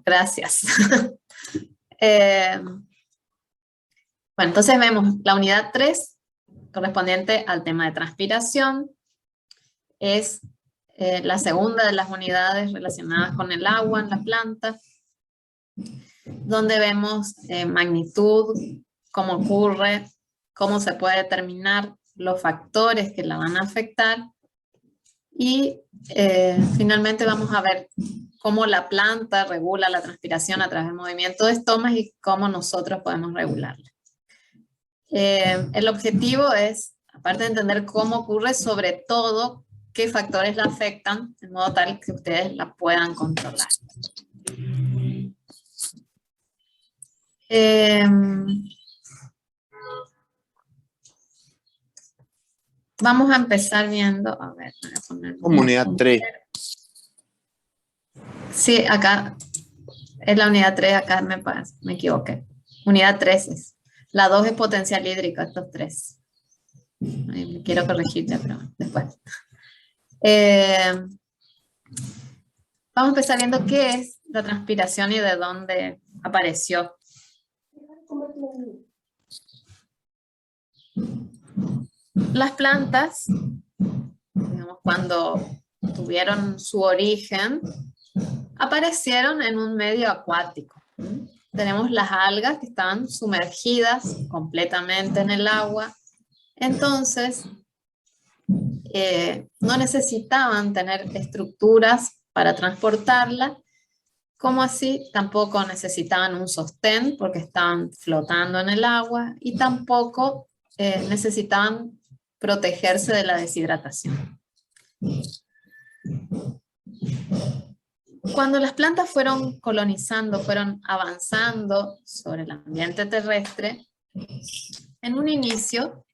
Gracias. Bueno, entonces vemos la unidad 3, correspondiente al tema de transpiración. Es la segunda de las unidades relacionadas con el agua en la planta, donde vemos magnitud, cómo ocurre, cómo se puede determinar los factores que la van a afectar. Y finalmente vamos a ver cómo la planta regula la transpiración a través del movimiento de estomas y cómo nosotros podemos regularla. El objetivo es, aparte de entender cómo ocurre, sobre todo qué factores la afectan, de modo tal que ustedes la puedan controlar. Vamos a empezar viendo, a ver, voy a poner unidad 3. Sí, acá es la unidad 3, acá me equivoqué. Unidad 3 es. La 2 es potencial hídrico, estos 3. Me quiero corregir ya, pero después. Vamos a empezar viendo qué es la transpiración y de dónde apareció. Las plantas, digamos, cuando tuvieron su origen, aparecieron en un medio acuático. Tenemos las algas que estaban sumergidas completamente en el agua. Entonces, no necesitaban tener estructuras para transportarla, como así tampoco necesitaban un sostén porque estaban flotando en el agua y tampoco necesitaban protegerse de la deshidratación. Cuando las plantas fueron colonizando, fueron avanzando sobre el ambiente terrestre, en un inicio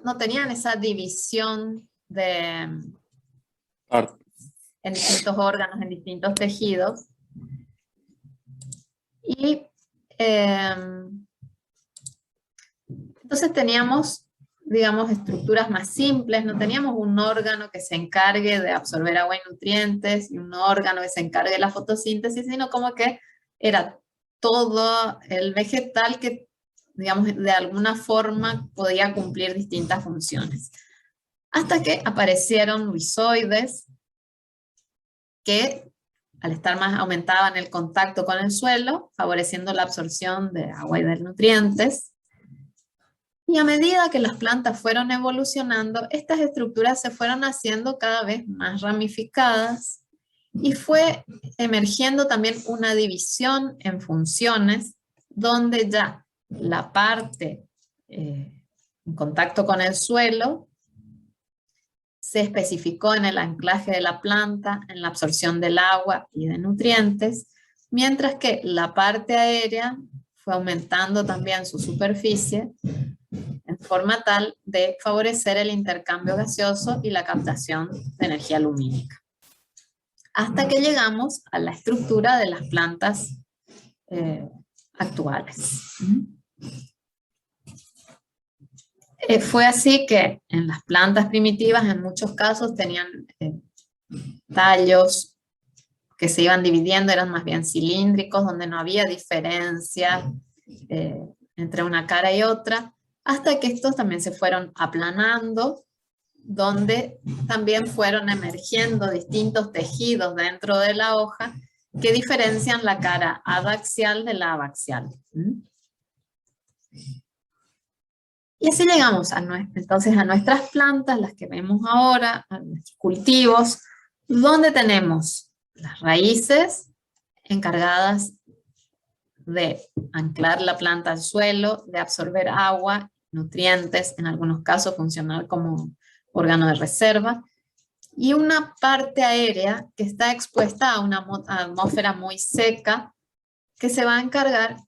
no tenían esa división en distintos órganos, en distintos tejidos. Y entonces teníamos, digamos, estructuras más simples, no teníamos un órgano que se encargue de absorber agua y nutrientes, y un órgano que se encargue de la fotosíntesis, sino como que era todo el vegetal que, digamos, de alguna forma podía cumplir distintas funciones. Hasta que aparecieron rizoides que, al estar más, aumentaban el contacto con el suelo, favoreciendo la absorción de agua y de nutrientes. Y a medida que las plantas fueron evolucionando, estas estructuras se fueron haciendo cada vez más ramificadas y fue emergiendo también una división en funciones donde ya la parte en contacto con el suelo se especificó en el anclaje de la planta, en la absorción del agua y de nutrientes, mientras que la parte aérea fue aumentando también su superficie en forma tal de favorecer el intercambio gaseoso y la captación de energía lumínica. Hasta que llegamos a la estructura de las plantas actuales. Fue así que en las plantas primitivas, en muchos casos, tenían tallos que se iban dividiendo, eran más bien cilíndricos, donde no había diferencia entre una cara y otra, hasta que estos también se fueron aplanando, donde también fueron emergiendo distintos tejidos dentro de la hoja que diferencian la cara adaxial de la abaxial. Y así llegamos entonces a nuestras plantas, las que vemos ahora, a nuestros cultivos, donde tenemos las raíces encargadas de anclar la planta al suelo, de absorber agua, nutrientes, en algunos casos funcionar como órgano de reserva, y una parte aérea que está expuesta a una atmósfera muy seca, que se va a encargar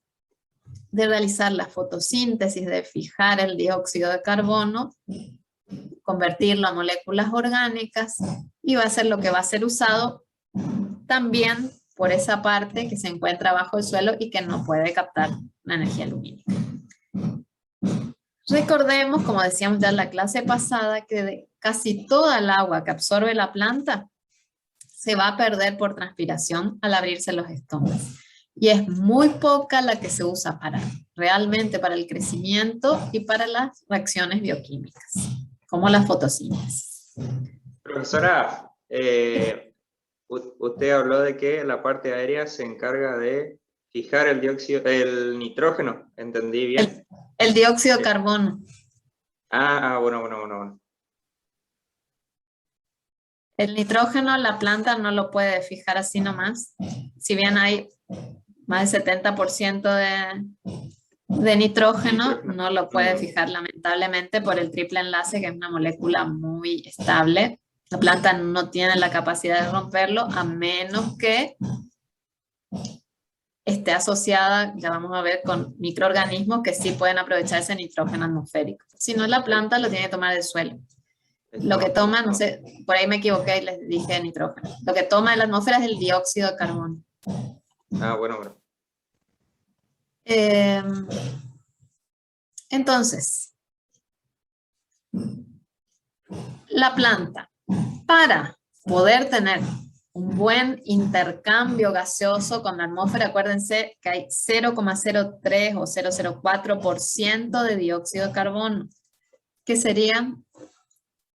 de realizar la fotosíntesis, de fijar el dióxido de carbono, convertirlo a moléculas orgánicas, y va a ser lo que va a ser usado también por esa parte que se encuentra bajo el suelo y que no puede captar la energía lumínica. Recordemos, como decíamos ya en la clase pasada, que de casi toda el agua que absorbe la planta, se va a perder por transpiración al abrirse los estomas. Y es muy poca la que se usa realmente para el crecimiento y para las reacciones bioquímicas, como la fotosíntesis. Profesora, usted habló de que la parte aérea se encarga de fijar el nitrógeno, ¿entendí bien? El dióxido de carbono. Bueno. El nitrógeno la planta no lo puede fijar así nomás. Si bien hay más del 70% de nitrógeno, no lo puede fijar lamentablemente por el triple enlace, que es una molécula muy estable. La planta no tiene la capacidad de romperlo a menos que esté asociada, ya vamos a ver, con microorganismos que sí pueden aprovechar ese nitrógeno atmosférico. Si no, la planta lo tiene que tomar del suelo. Lo que toma, no sé, por ahí me equivoqué y les dije nitrógeno. Lo que toma de la atmósfera es el dióxido de carbono. Bueno. Entonces, la planta, para poder tener un buen intercambio gaseoso con la atmósfera, acuérdense que hay 0,03 o 0,04% de dióxido de carbono, que serían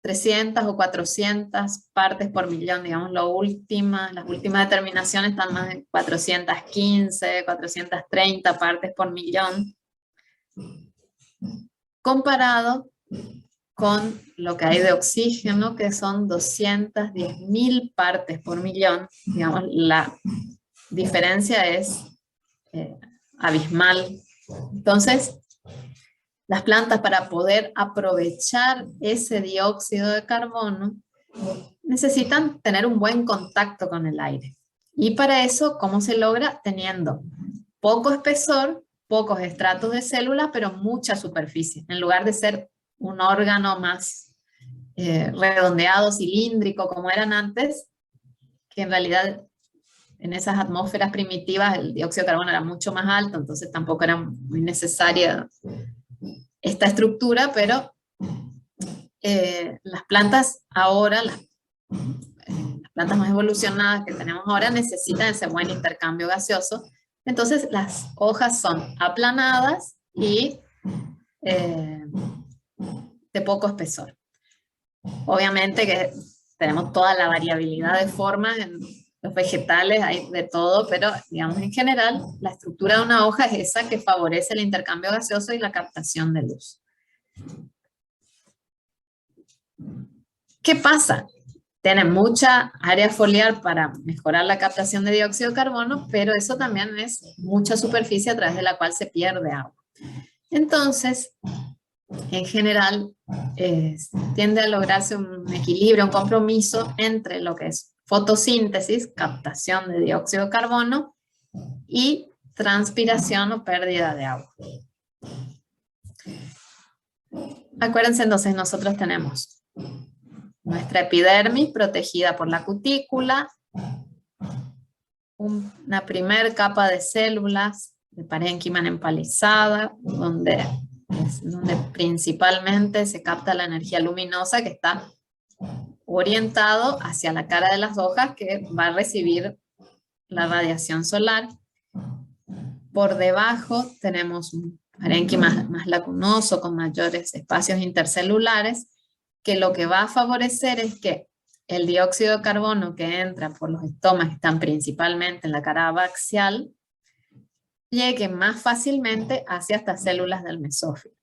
300 o 400 partes por millón, digamos, las últimas determinaciones están más de 415, 430 partes por millón, comparado con lo que hay de oxígeno, que son 210.000 partes por millón. Digamos, la diferencia es abismal. Entonces, las plantas, para poder aprovechar ese dióxido de carbono, necesitan tener un buen contacto con el aire. Y para eso, ¿cómo se logra? Teniendo poco espesor, pocos estratos de células, pero mucha superficie. En lugar de ser un órgano más redondeado, cilíndrico, como eran antes, que en realidad en esas atmósferas primitivas el dióxido de carbono era mucho más alto, entonces tampoco era muy necesaria esta estructura, pero las plantas ahora, las plantas más evolucionadas que tenemos ahora necesitan ese buen intercambio gaseoso. Entonces las hojas son aplanadas y de poco espesor. Obviamente que tenemos toda la variabilidad de formas en los vegetales, hay de todo, pero digamos en general la estructura de una hoja es esa que favorece el intercambio gaseoso y la captación de luz. ¿Qué pasa? Tiene mucha área foliar para mejorar la captación de dióxido de carbono, pero eso también es mucha superficie a través de la cual se pierde agua. Entonces, en general, tiende a lograrse un equilibrio, un compromiso entre lo que es fotosíntesis, captación de dióxido de carbono, y transpiración o pérdida de agua. Acuérdense entonces, nosotros tenemos nuestra epidermis protegida por la cutícula, una primer capa de células de parénquima empalizada, donde principalmente se capta la energía luminosa que está orientado hacia la cara de las hojas que va a recibir la radiación solar. Por debajo tenemos un parénquima más lacunoso con mayores espacios intercelulares, que lo que va a favorecer es que el dióxido de carbono que entra por los estomas, que están principalmente en la cara abaxial, llegue más fácilmente hacia estas células del mesófilo.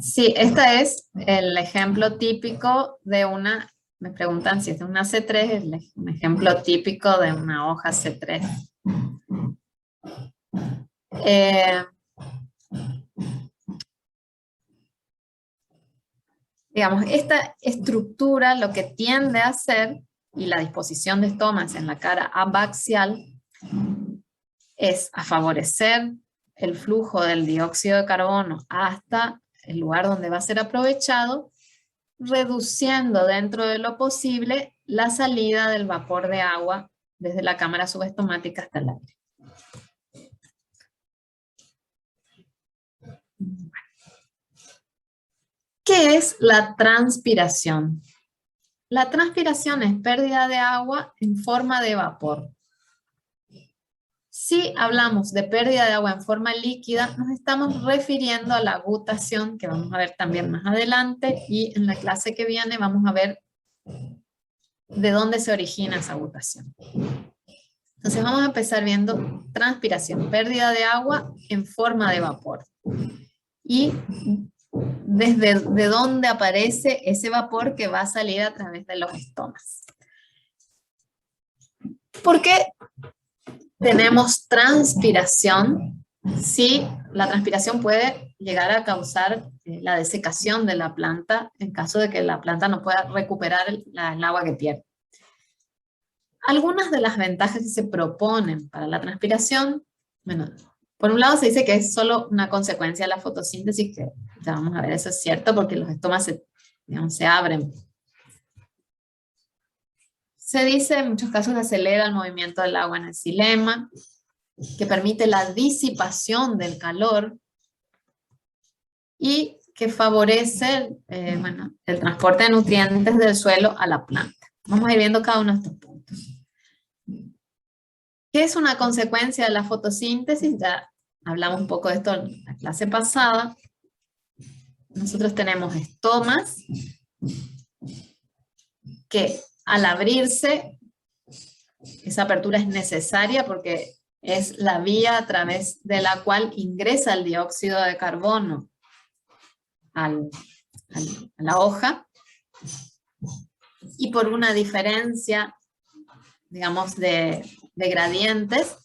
Sí, este es el ejemplo típico de una, me preguntan si es una C3, es un ejemplo típico de una hoja C3. Digamos, esta estructura lo que tiende a hacer, y la disposición de estomas en la cara abaxial, es a favorecer el flujo del dióxido de carbono hasta el lugar donde va a ser aprovechado, reduciendo dentro de lo posible la salida del vapor de agua desde la cámara subestomática hasta el aire. ¿Qué es la transpiración? La transpiración es pérdida de agua en forma de vapor. Si hablamos de pérdida de agua en forma líquida, nos estamos refiriendo a la gutación, que vamos a ver también más adelante, y en la clase que viene vamos a ver de dónde se origina esa gutación. Entonces vamos a empezar viendo transpiración, pérdida de agua en forma de vapor. Y desde de dónde aparece ese vapor que va a salir a través de los estomas. ¿Por qué tenemos transpiración? Si la transpiración puede llegar a causar la desecación de la planta en caso de que la planta no pueda recuperar el agua que pierde. Algunas de las ventajas que se proponen para la transpiración, bueno, por un lado se dice que es solo una consecuencia de la fotosíntesis, que ya vamos a ver, eso es cierto porque los estomas se abren. Se dice en muchos casos que acelera el movimiento del agua en el xilema, que permite la disipación del calor y que favorece el transporte de nutrientes del suelo a la planta. Vamos a ir viendo cada uno de estos puntos. ¿Qué es una consecuencia de la fotosíntesis? Ya hablamos un poco de esto en la clase pasada. Nosotros tenemos estomas que al abrirse, esa apertura es necesaria porque es la vía a través de la cual ingresa el dióxido de carbono a la hoja, y por una diferencia, digamos, de gradientes,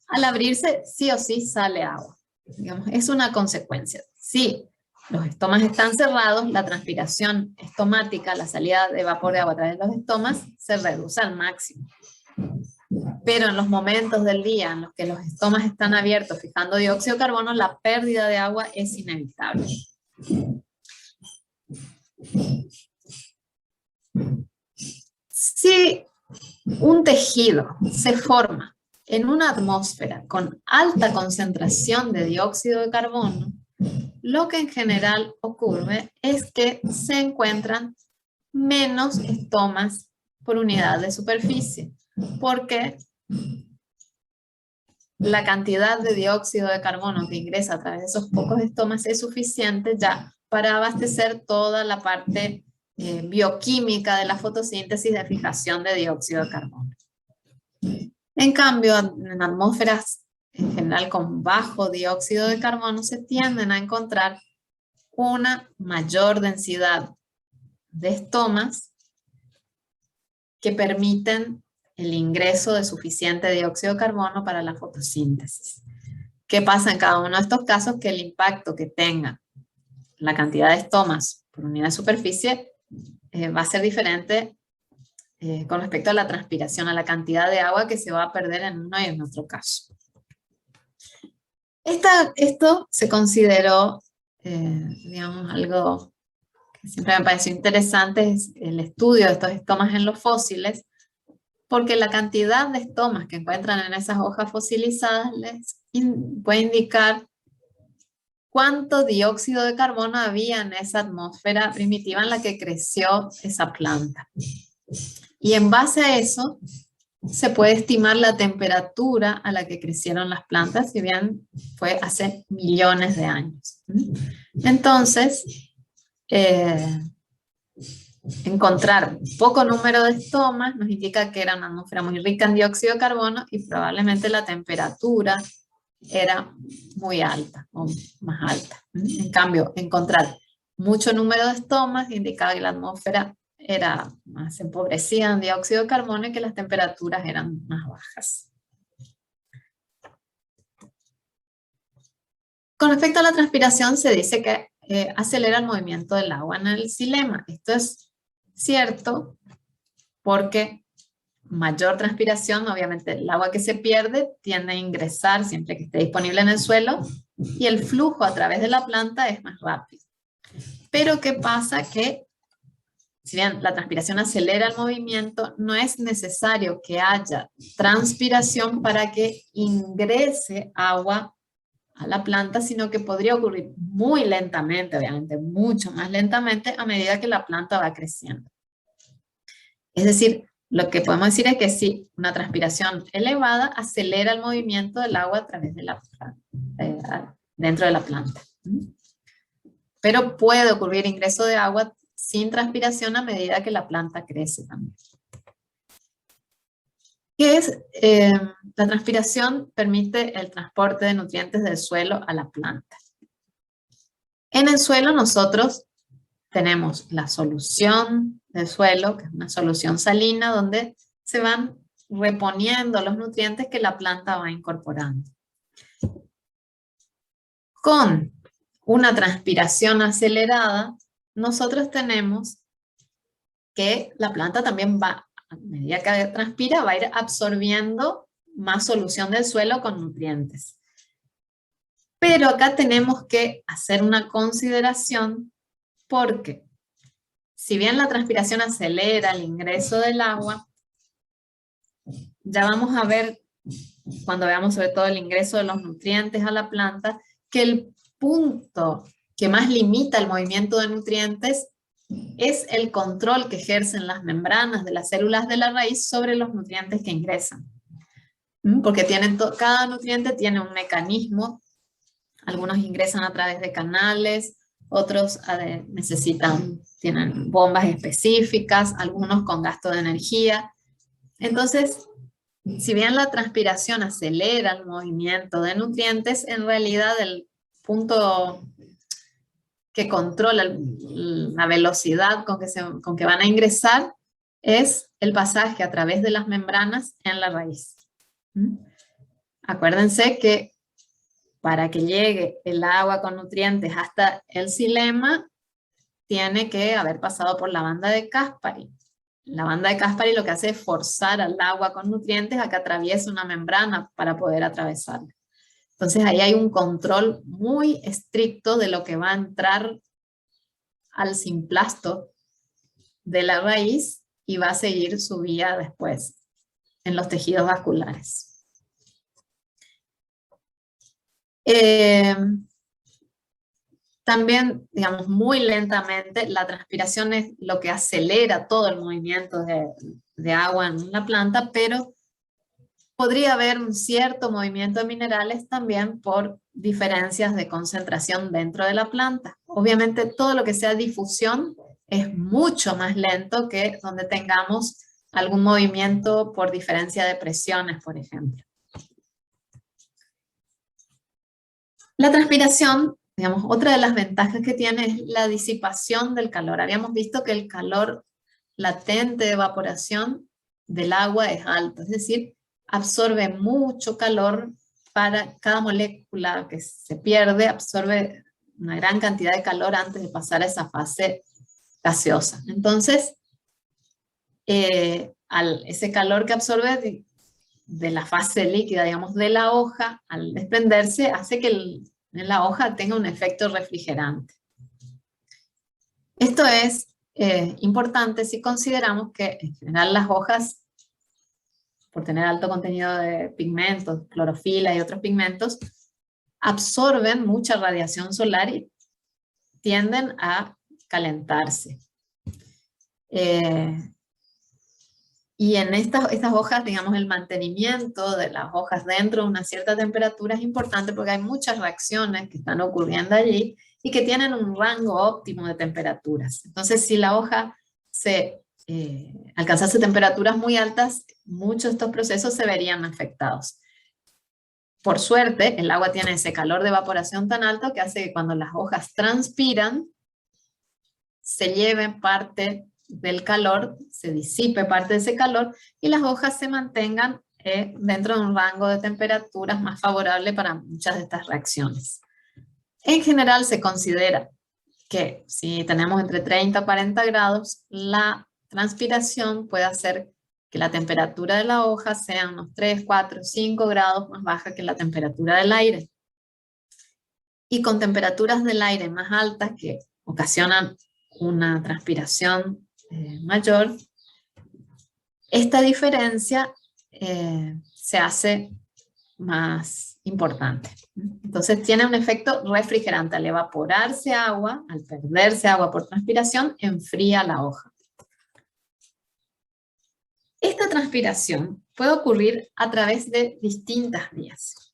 al abrirse sí o sí sale agua. Digamos, es una consecuencia. Si los estomas están cerrados, la transpiración estomática, la salida de vapor de agua a través de los estomas, se reduce al máximo. Pero en los momentos del día en los que los estomas están abiertos fijando dióxido de carbono, la pérdida de agua es inevitable. Si un tejido se forma en una atmósfera con alta concentración de dióxido de carbono, lo que en general ocurre es que se encuentran menos estomas por unidad de superficie, porque la cantidad de dióxido de carbono que ingresa a través de esos pocos estomas es suficiente ya para abastecer toda la parte bioquímica de la fotosíntesis de fijación de dióxido de carbono. En cambio, en atmósferas en general con bajo dióxido de carbono se tienden a encontrar una mayor densidad de estomas que permiten el ingreso de suficiente dióxido de carbono para la fotosíntesis. ¿Qué pasa en cada uno de estos casos? Que el impacto que tenga la cantidad de estomas por unidad de superficie va a ser diferente con respecto a la transpiración, a la cantidad de agua que se va a perder en uno y en otro caso. Esto se consideró, digamos, algo que siempre me pareció interesante, es el estudio de estos estomas en los fósiles, porque la cantidad de estomas que encuentran en esas hojas fosilizadas les puede indicar cuánto dióxido de carbono había en esa atmósfera primitiva en la que creció esa planta. Y en base a eso, se puede estimar la temperatura a la que crecieron las plantas, si bien fue hace millones de años. Entonces, encontrar poco número de estomas nos indica que era una atmósfera muy rica en dióxido de carbono y probablemente la temperatura era muy alta o más alta. En cambio, encontrar mucho número de estomas indicaba que la atmósfera era más empobrecida en dióxido de carbono y que las temperaturas eran más bajas. Con respecto a la transpiración, se dice que acelera el movimiento del agua en el xilema. Esto es cierto porque mayor transpiración, obviamente el agua que se pierde tiende a ingresar siempre que esté disponible en el suelo y el flujo a través de la planta es más rápido. Pero ¿qué pasa? Que si bien la transpiración acelera el movimiento, no es necesario que haya transpiración para que ingrese agua a la planta, sino que podría ocurrir muy lentamente, obviamente, mucho más lentamente a medida que la planta va creciendo. Es decir, lo que podemos decir es que sí, una transpiración elevada acelera el movimiento del agua a través de la planta, dentro de la planta. Pero puede ocurrir ingreso de agua sin transpiración a medida que la planta crece también. ¿Qué es? La transpiración permite el transporte de nutrientes del suelo a la planta. En el suelo nosotros tenemos la solución del suelo, que es una solución salina, donde se van reponiendo los nutrientes que la planta va incorporando. Con una transpiración acelerada, nosotros tenemos que la planta también va, a medida que transpira, va a ir absorbiendo más solución del suelo con nutrientes. Pero acá tenemos que hacer una consideración porque si bien la transpiración acelera el ingreso del agua, ya vamos a ver, cuando veamos sobre todo el ingreso de los nutrientes a la planta, que el punto que más limita el movimiento de nutrientes es el control que ejercen las membranas de las células de la raíz sobre los nutrientes que ingresan. Porque cada nutriente tiene un mecanismo, algunos ingresan a través de canales, otros tienen bombas específicas, algunos con gasto de energía. Entonces, si bien la transpiración acelera el movimiento de nutrientes, en realidad el punto que controla la velocidad con que van a ingresar es el pasaje a través de las membranas en la raíz. Acuérdense que para que llegue el agua con nutrientes hasta el xilema, tiene que haber pasado por la banda de Caspary. La banda de Caspary lo que hace es forzar al agua con nutrientes a que atraviese una membrana para poder atravesarla. Entonces ahí hay un control muy estricto de lo que va a entrar al simplasto de la raíz y va a seguir su vía después en los tejidos vasculares. También, digamos, muy lentamente, la transpiración es lo que acelera todo el movimiento de agua en la planta, pero podría haber un cierto movimiento de minerales también por diferencias de concentración dentro de la planta. Obviamente todo lo que sea difusión es mucho más lento que donde tengamos algún movimiento por diferencia de presiones, por ejemplo. La transpiración, digamos, otra de las ventajas que tiene es la disipación del calor. Habíamos visto que el calor latente de evaporación del agua es alto, es decir, absorbe mucho calor para cada molécula que se pierde, absorbe una gran cantidad de calor antes de pasar a esa fase gaseosa. Entonces, ese calor que absorbe de la fase líquida, digamos, de la hoja, al desprenderse, hace que la hoja tenga un efecto refrigerante. Esto es importante si consideramos que en general las hojas, por tener alto contenido de pigmentos, clorofila y otros pigmentos, absorben mucha radiación solar y tienden a calentarse. Y en estas hojas, digamos, el mantenimiento de las hojas dentro de una cierta temperatura es importante porque hay muchas reacciones que están ocurriendo allí y que tienen un rango óptimo de temperaturas. Entonces, si la hoja alcanzase temperaturas muy altas, muchos de estos procesos se verían afectados. Por suerte, el agua tiene ese calor de evaporación tan alto que hace que cuando las hojas transpiran, se lleve parte del calor, se disipe parte de ese calor y las hojas se mantengan dentro de un rango de temperaturas más favorable para muchas de estas reacciones. En general se considera que si tenemos entre 30 y 40 grados, la transpiración puede hacer que la temperatura de la hoja sea unos 3, 4, 5 grados más baja que la temperatura del aire. Y con temperaturas del aire más altas que ocasionan una transpiración mayor, esta diferencia se hace más importante. Entonces tiene un efecto refrigerante. Al evaporarse agua, al perderse agua por transpiración, enfría la hoja. Esta transpiración puede ocurrir a través de distintas vías.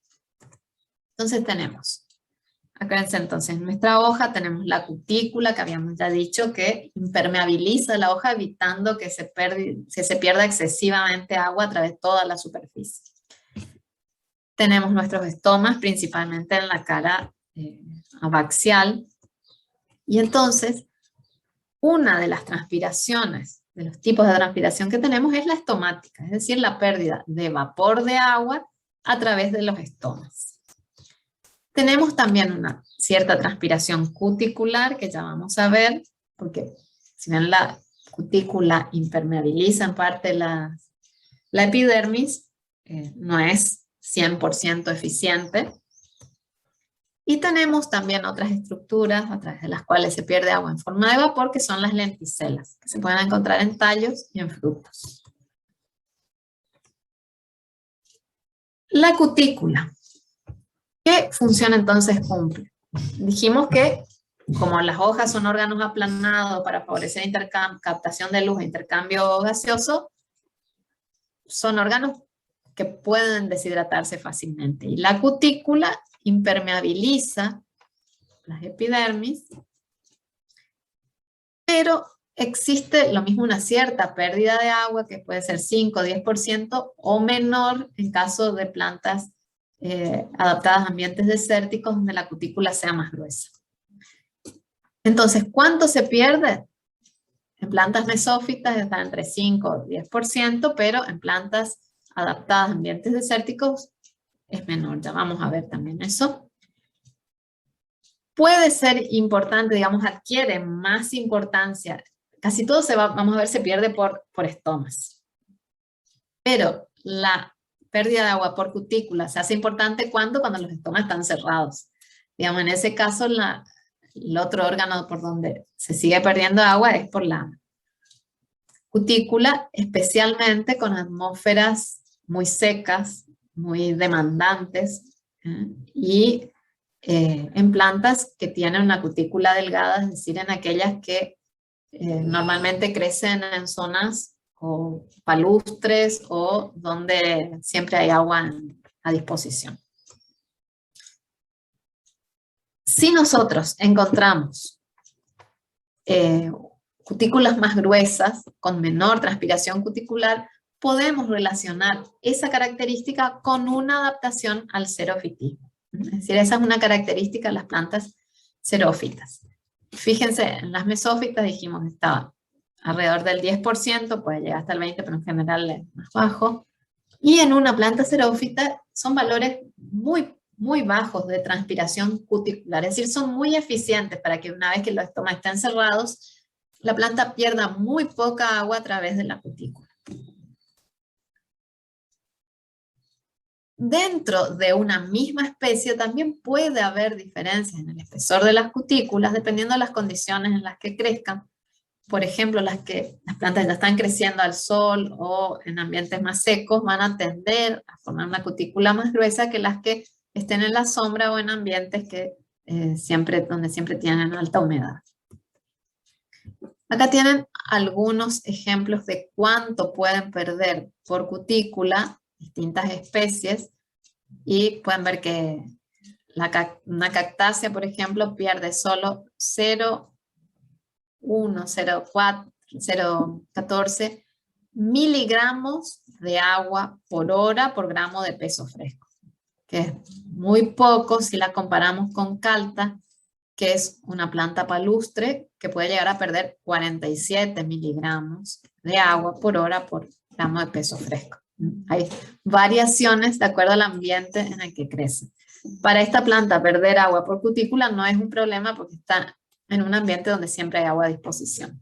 Entonces tenemos, acuérdense entonces, en nuestra hoja tenemos la cutícula que habíamos ya dicho que impermeabiliza la hoja evitando que se pierda excesivamente agua a través de toda la superficie. Tenemos nuestros estomas principalmente en la cara abaxial y entonces una de las transpiraciones, de los tipos de transpiración que tenemos es la estomática, es decir, la pérdida de vapor de agua a través de los estomas. Tenemos también una cierta transpiración cuticular que ya vamos a ver, porque si bien la cutícula impermeabiliza en parte la epidermis, no es 100% eficiente. Y tenemos también otras estructuras a través de las cuales se pierde agua en forma de vapor, que son las lenticelas, que se pueden encontrar en tallos y en frutos. La cutícula. ¿Qué función entonces cumple? Dijimos que como las hojas son órganos aplanados para favorecer captación de luz e intercambio gaseoso, son órganos que pueden deshidratarse fácilmente. Y la cutícula impermeabiliza las epidermis, pero existe lo mismo una cierta pérdida de agua que puede ser 5 o 10% o menor en caso de plantas adaptadas a ambientes desérticos donde la cutícula sea más gruesa. Entonces, ¿cuánto se pierde? En plantas mesófitas está entre 5 o 10%, pero en plantas adaptadas a ambientes desérticos es menor. Ya vamos a ver también eso. Puede ser importante, digamos, adquiere más importancia. Casi todo vamos a ver, se pierde por estomas. Pero la pérdida de agua por cutícula se hace importante cuando los estomas están cerrados. Digamos, en ese caso, el otro órgano por donde se sigue perdiendo agua es por la cutícula, especialmente con atmósferas muy secas, muy demandantes, y en plantas que tienen una cutícula delgada, es decir, en aquellas que normalmente crecen en zonas o palustres o donde siempre hay agua a disposición. Si nosotros encontramos cutículas más gruesas, con menor transpiración cuticular, podemos relacionar esa característica con una adaptación al xerofitismo. Es decir, esa es una característica de las plantas xerófitas. Fíjense, en las mesófitas dijimos estaba alrededor del 10%, puede llegar hasta el 20%, pero en general es más bajo. Y en una planta xerófita son valores muy bajos de transpiración cuticular, es decir, son muy eficientes para que una vez que los estomas estén cerrados, la planta pierda muy poca agua a través de la cutícula. Dentro de una misma especie también puede haber diferencias en el espesor de las cutículas dependiendo de las condiciones en las que crezcan. Por ejemplo, las plantas ya están creciendo al sol o en ambientes más secos van a tender a formar una cutícula más gruesa que las que estén en la sombra o en ambientes donde siempre tienen alta humedad. Acá tienen algunos ejemplos de cuánto pueden perder por cutícula distintas especies y pueden ver que una cactácea, por ejemplo, pierde solo 0,14 miligramos de agua por hora por gramo de peso fresco, que es muy poco si la comparamos con calta, que es una planta palustre que puede llegar a perder 47 miligramos de agua por hora por gramo de peso fresco. Hay variaciones de acuerdo al ambiente en el que crece. Para esta planta perder agua por cutícula no es un problema porque está en un ambiente donde siempre hay agua a disposición.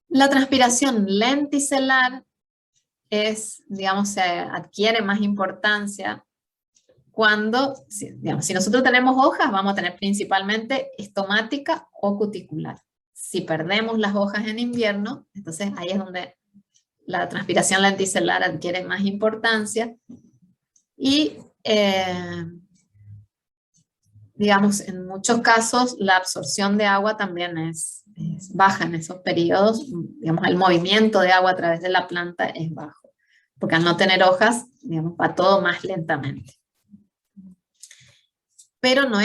La transpiración lenticelar se adquiere más importancia cuando, si nosotros tenemos hojas, vamos a tener principalmente estomática o cuticular. Si perdemos las hojas en invierno, entonces ahí es donde la transpiración lenticelar adquiere más importancia. Y digamos, en muchos casos la absorción de agua también es baja en esos periodos. Digamos, el movimiento de agua a través de la planta es bajo, porque al no tener hojas, digamos, va todo más lentamente. Pero no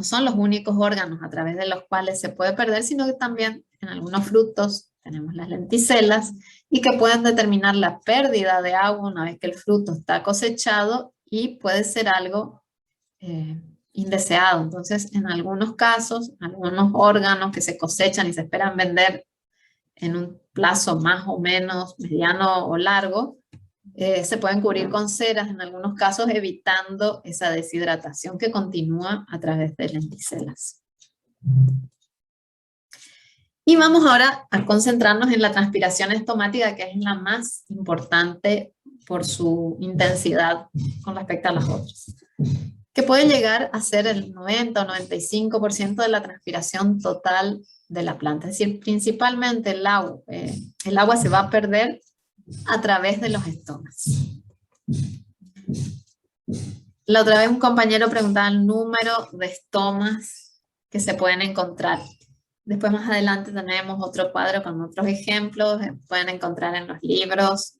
son los únicos órganos a través de los cuales se puede perder, sino que también en algunos frutos tenemos las lenticelas y que pueden determinar la pérdida de agua una vez que el fruto está cosechado y puede ser algo indeseado. Entonces, en algunos casos, algunos órganos que se cosechan y se esperan vender en un plazo más o menos mediano o largo, se pueden cubrir con ceras en algunos casos, evitando esa deshidratación que continúa a través de lenticelas. Y vamos ahora a concentrarnos en la transpiración estomática, que es la más importante por su intensidad con respecto a las otras, que puede llegar a ser el 90 o 95% de la transpiración total de la planta. Es decir, principalmente el agua se va a perder a través de los estomas. La otra vez un compañero preguntaba el número de estomas que se pueden encontrar. Después más adelante tenemos otro cuadro con otros ejemplos, pueden encontrar en los libros.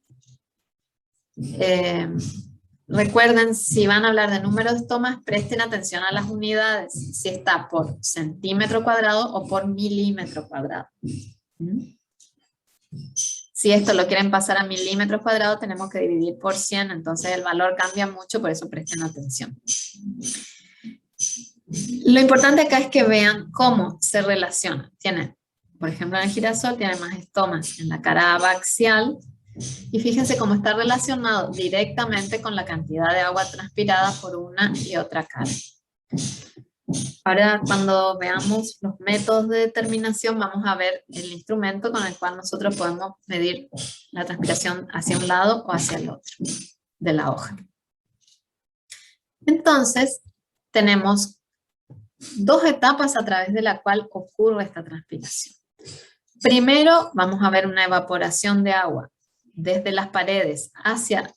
Recuerden, si van a hablar de número de estomas, presten atención a las unidades, si está por centímetro cuadrado o por milímetro cuadrado. Si esto lo quieren pasar a milímetros cuadrados, tenemos que dividir por 100, entonces el valor cambia mucho, por eso presten atención. Lo importante acá es que vean cómo se relaciona. Tiene, por ejemplo, en el girasol tiene más estomas en la cara abaxial, y fíjense cómo está relacionado directamente con la cantidad de agua transpirada por una y otra cara. Ahora, cuando veamos los métodos de determinación, vamos a ver el instrumento con el cual nosotros podemos medir la transpiración hacia un lado o hacia el otro de la hoja. Entonces, tenemos dos etapas a través de la cual ocurre esta transpiración. Primero, vamos a ver una evaporación de agua desde las paredes hacia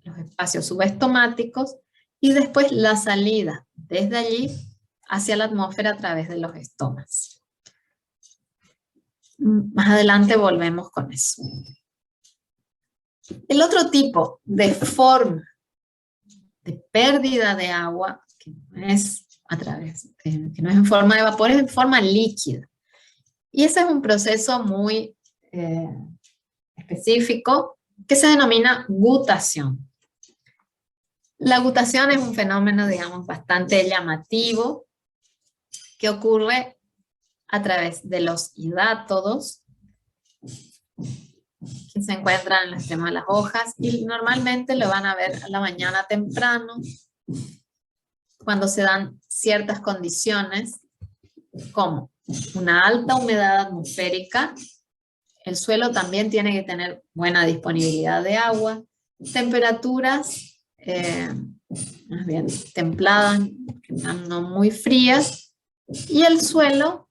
los espacios subestomáticos y después la salida desde allí hacia la atmósfera a través de los estomas. Más adelante volvemos con eso. El otro tipo de forma de pérdida de agua, que no es en forma de vapor, es en forma líquida. Y ese es un proceso muy específico que se denomina gutación. La gutación es un fenómeno, digamos, bastante llamativo que ocurre a través de los hidátodos que se encuentran en el extremo de las hojas y normalmente lo van a ver a la mañana temprano cuando se dan ciertas condiciones como una alta humedad atmosférica. El suelo también tiene que tener buena disponibilidad de agua, temperaturas más bien templadas, no muy frías, y el suelo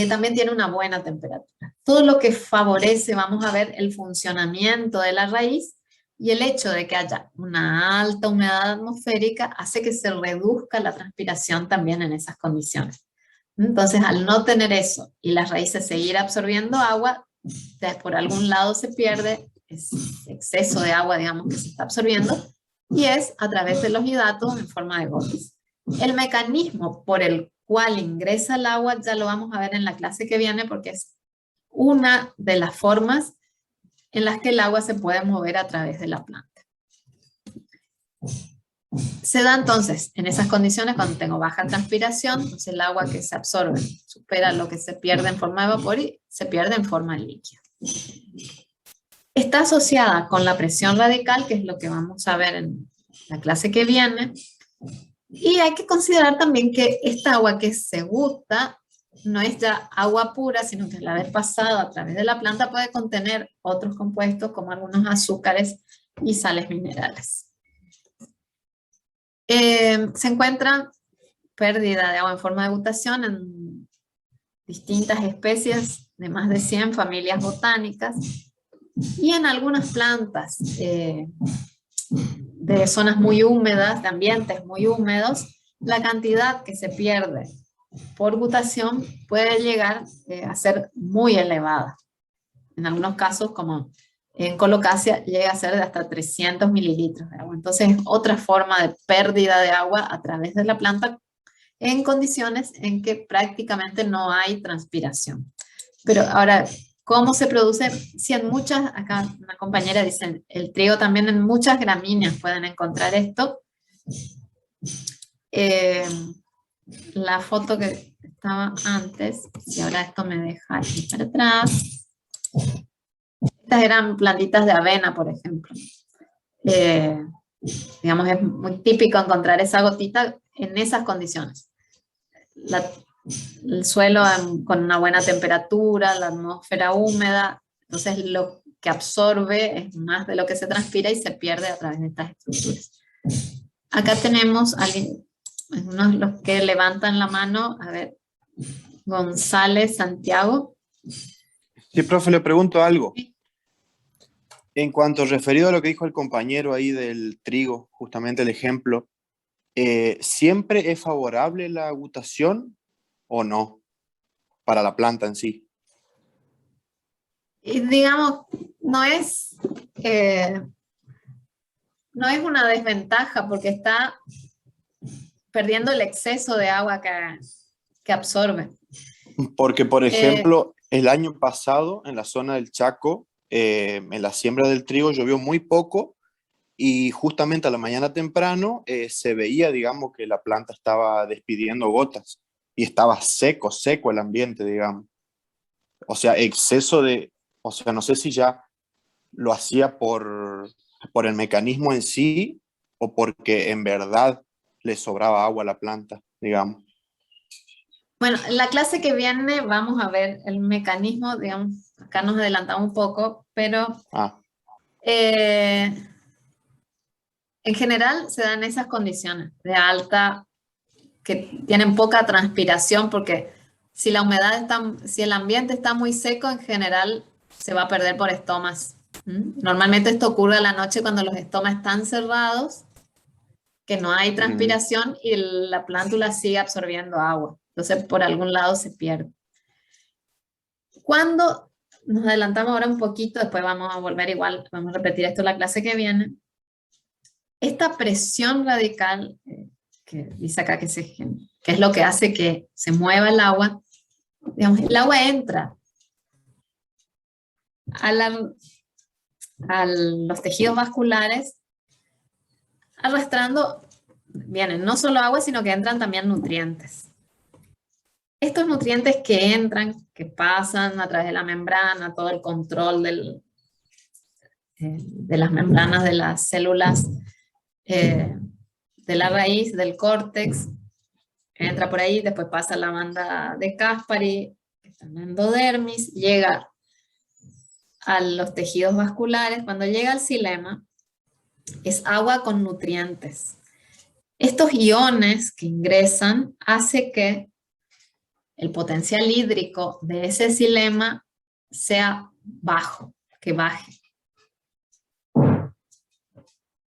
también tiene una buena temperatura. Todo lo que favorece, vamos a ver, el funcionamiento de la raíz, y el hecho de que haya una alta humedad atmosférica hace que se reduzca la transpiración también en esas condiciones. Entonces, al no tener eso y las raíces seguir absorbiendo agua, por algún lado se pierde ese exceso de agua, digamos, que se está absorbiendo, y es a través de los hidatos en forma de gotas. El mecanismo por el cual ingresa el agua ya lo vamos a ver en la clase que viene, porque es una de las formas en las que el agua se puede mover a través de la planta. Se da entonces en esas condiciones cuando tengo baja transpiración, entonces el agua que se absorbe supera lo que se pierde en forma de vapor y se pierde en forma líquida. Está asociada con la presión radical, que es lo que vamos a ver en la clase que viene, y hay que considerar también que esta agua que se guta no es ya agua pura, sino que al haber pasado a través de la planta puede contener otros compuestos como algunos azúcares y sales minerales. Se encuentra pérdida de agua en forma de gutación en distintas especies de más de 100 familias botánicas y en algunas plantas de zonas muy húmedas, de ambientes muy húmedos, la cantidad que se pierde por gutación puede llegar a ser muy elevada. En algunos casos, como en colocasia, llega a ser de hasta 300 mililitros de agua. Entonces, es otra forma de pérdida de agua a través de la planta en condiciones en que prácticamente no hay transpiración. Pero ahora, ¿cómo se produce? Si en muchas, acá una compañera dice, el trigo también en muchas gramíneas pueden encontrar esto. La foto que estaba antes, y ahora esto me deja ir para atrás. Estas eran plantitas de avena, por ejemplo. Digamos, es muy típico encontrar esa gotita en esas condiciones. El suelo con una buena temperatura, la atmósfera húmeda, entonces lo que absorbe es más de lo que se transpira y se pierde a través de estas estructuras. Acá tenemos a unos de los que levantan la mano, a ver, González Santiago. Sí, profe, le pregunto algo. Sí. En cuanto referido a lo que dijo el compañero ahí del trigo, justamente el ejemplo, ¿siempre es favorable la agutación o no para la planta en sí? Y digamos, no es una desventaja porque está perdiendo el exceso de agua que absorbe. Porque, por ejemplo, el año pasado en la zona del Chaco, en la siembra del trigo llovió muy poco y justamente a la mañana temprano se veía, digamos, que la planta estaba despidiendo gotas y estaba seco el ambiente, digamos. O sea, o sea, no sé si ya lo hacía por el mecanismo en sí o porque en verdad le sobraba agua a la planta, digamos. Bueno, en la clase que viene vamos a ver el mecanismo, digamos, acá nos adelantamos un poco, pero en general se dan esas condiciones de alta, que tienen poca transpiración, porque si la humedad si el ambiente está muy seco, en general se va a perder por estomas. Normalmente esto ocurre a la noche cuando los estomas están cerrados, que no hay transpiración y la plántula sigue absorbiendo agua. Entonces, por algún lado se pierde. Cuando nos adelantamos ahora un poquito, después vamos a volver igual, vamos a repetir esto en la clase que viene. Esta presión radical, que dice acá que es lo que hace que se mueva el agua, digamos, el agua entra a los tejidos vasculares arrastrando, vienen no solo agua, sino que entran también nutrientes. Estos nutrientes que entran, que pasan a través de la membrana, todo el control de las membranas de las células de la raíz, del córtex, entra por ahí, después pasa la banda de Caspary, que está en la endodermis, llega a los tejidos vasculares. Cuando llega al xilema, es agua con nutrientes. Estos iones que ingresan hace que el potencial hídrico de ese xilema sea bajo, que baje.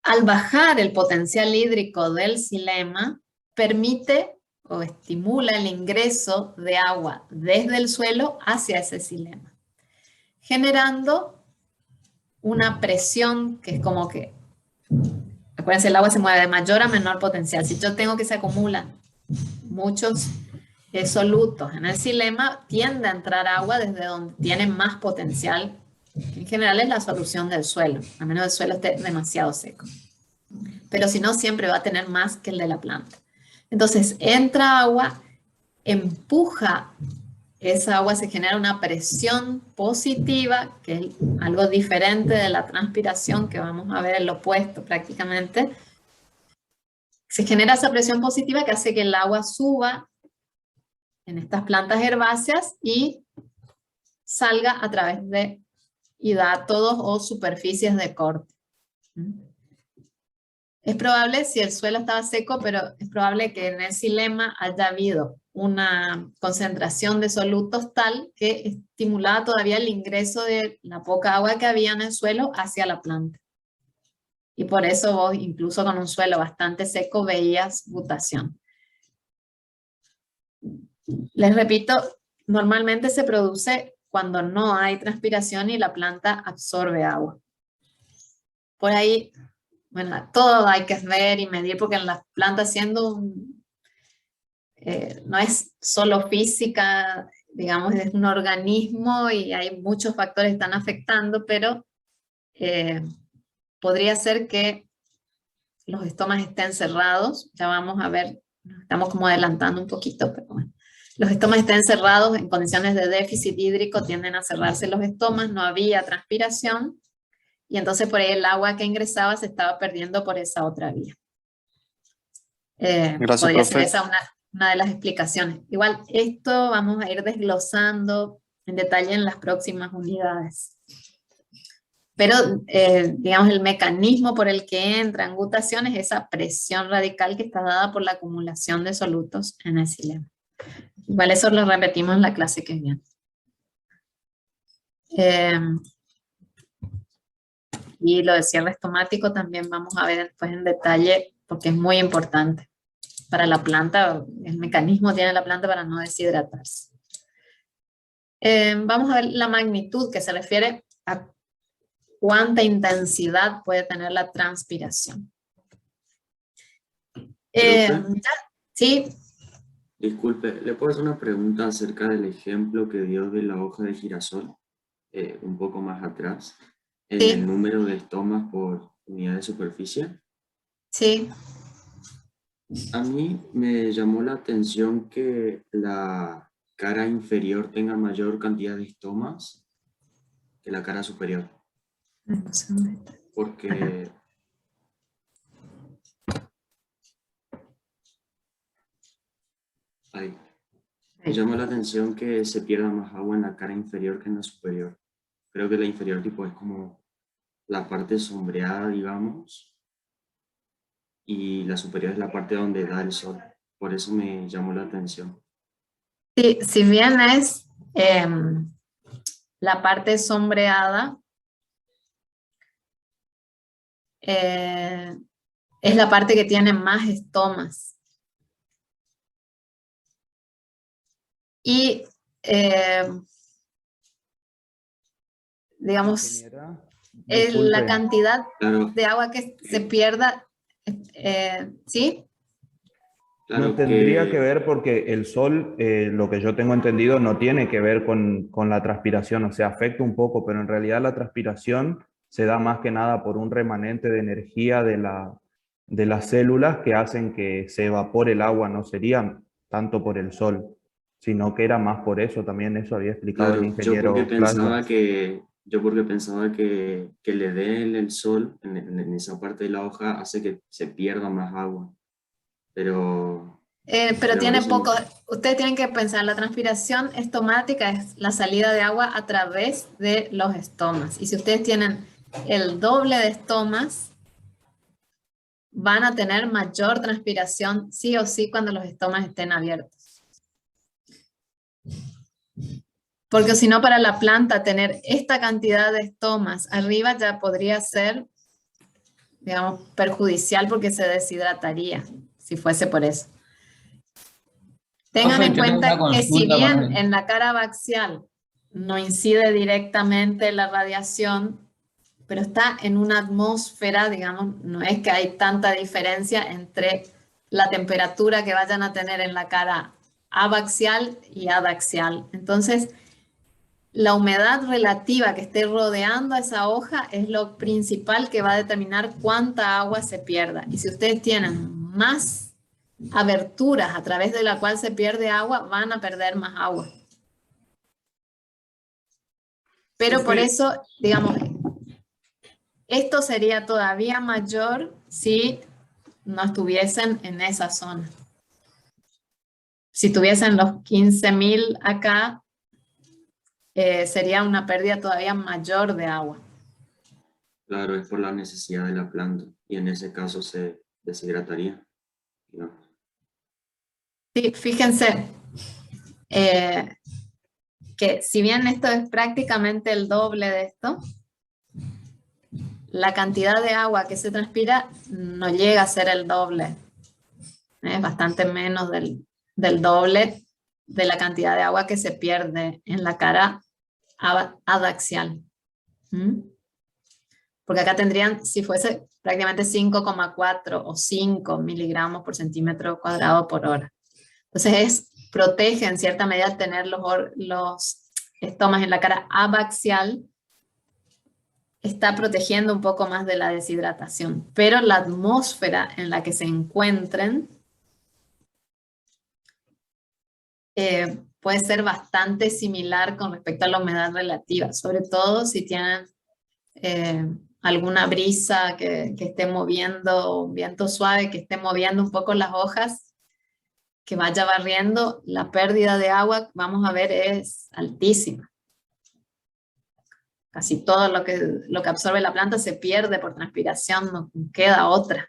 Al bajar el potencial hídrico del xilema, permite o estimula el ingreso de agua desde el suelo hacia ese xilema, generando una presión que es como que, acuérdense, el agua se mueve de mayor a menor potencial. Si yo tengo que se acumulan muchos solutos en el xilema, tiende a entrar agua desde donde tiene más potencial. En general es la solución del suelo, a menos el suelo esté demasiado seco. Pero si no, siempre va a tener más que el de la planta. Entonces entra agua, empuja esa agua, se genera una presión positiva, que es algo diferente de la transpiración, que vamos a ver el opuesto prácticamente. Se genera esa presión positiva que hace que el agua suba en estas plantas herbáceas y salga a través de hidátodos o superficies de corte. Es probable, si el suelo estaba seco, pero es probable que en el xilema haya habido una concentración de solutos tal que estimulaba todavía el ingreso de la poca agua que había en el suelo hacia la planta. Y por eso vos, incluso con un suelo bastante seco, veías butación. Les repito, normalmente se produce cuando no hay transpiración y la planta absorbe agua. Por ahí, bueno, todo hay que ver y medir porque en las plantas no es solo física, digamos, es un organismo y hay muchos factores que están afectando, pero podría ser que los estomas estén cerrados. Ya vamos a ver, estamos como adelantando un poquito, pero bueno. Los estomas estén cerrados en condiciones de déficit hídrico, tienden a cerrarse los estomas, no había transpiración, y entonces por ahí el agua que ingresaba se estaba perdiendo por esa otra vía. Gracias, podría ser profe. esa una de las explicaciones. Igual esto vamos a ir desglosando en detalle en las próximas unidades. Pero, digamos, el mecanismo por el que entran gutaciones es esa presión radical que está dada por la acumulación de solutos en el xilema. Igual eso lo repetimos en la clase que viene. Y lo de cierre estomático también vamos a ver después en detalle porque es muy importante para la planta. El mecanismo tiene la planta para no deshidratarse. Vamos a ver la magnitud, que se refiere a cuánta intensidad puede tener la transpiración. Sí. Disculpe, ¿le puedo hacer una pregunta acerca del ejemplo que dio de la hoja de girasol? Un poco más atrás, en Sí. el número de estomas por unidad de superficie. Sí. A mí me llamó la atención que la cara inferior tenga mayor cantidad de estomas que la cara superior. Porque ahí me llamó la atención que se pierda más agua en la cara inferior que en la superior. Creo que la inferior tipo es como la parte sombreada, digamos, y la superior es la parte donde da el sol. Por eso me llamó la atención. Sí, si bien es la parte sombreada, es la parte que tiene más estomas. Y, digamos, la cantidad de agua que se pierda, ¿sí? Claro, no tendría que ver porque el sol, lo que yo tengo entendido, no tiene que ver con la transpiración, o sea, afecta un poco, pero en realidad la transpiración se da más que nada por un remanente de energía de las células que hacen que se evapore el agua, no sería tanto por el sol, sino que era más por eso, también eso había explicado el claro, ingeniero Plasma. yo porque pensaba que le dé el sol en esa parte de la hoja hace que se pierda más agua. Pero tiene eso poco, ustedes tienen que pensar, la transpiración estomática es la salida de agua a través de los estomas. Y si ustedes tienen el doble de estomas, van a tener mayor transpiración sí o sí cuando los estomas estén abiertos. Porque si no, para la planta tener esta cantidad de estomas arriba ya podría ser, digamos, perjudicial porque se deshidrataría, si fuese por eso. Tengan en cuenta que si bien en la cara abaxial no incide directamente la radiación, pero está en una atmósfera, digamos, no es que hay tanta diferencia entre la temperatura que vayan a tener en la cara abaxial y adaxial. Entonces, la humedad relativa que esté rodeando a esa hoja es lo principal que va a determinar cuánta agua se pierda. Y si ustedes tienen más aberturas a través de la cual se pierde agua, van a perder más agua. Pero por eso, digamos, esto sería todavía mayor si no estuviesen en esa zona. Si tuviesen los 15.000 acá, sería una pérdida todavía mayor de agua. claro, es por la necesidad de la planta y en ese caso se deshidrataría, ¿no? Sí, fíjense que si bien esto es prácticamente el doble de esto, la cantidad de agua que se transpira no llega a ser el doble. Es bastante menos del doble de la cantidad de agua que se pierde en la cara adaxial. Porque acá tendrían, si fuese prácticamente 5,4 o 5 miligramos por centímetro cuadrado por hora. Entonces protege en cierta medida tener los estomas en la cara abaxial, está protegiendo un poco más de la deshidratación, pero la atmósfera en la que se encuentren puede ser bastante similar con respecto a la humedad relativa, sobre todo si tienen alguna brisa que esté moviendo, un viento suave que esté moviendo un poco las hojas, que vaya barriendo, la pérdida de agua, vamos a ver, es altísima. Casi todo lo que absorbe la planta se pierde por transpiración, no queda otra.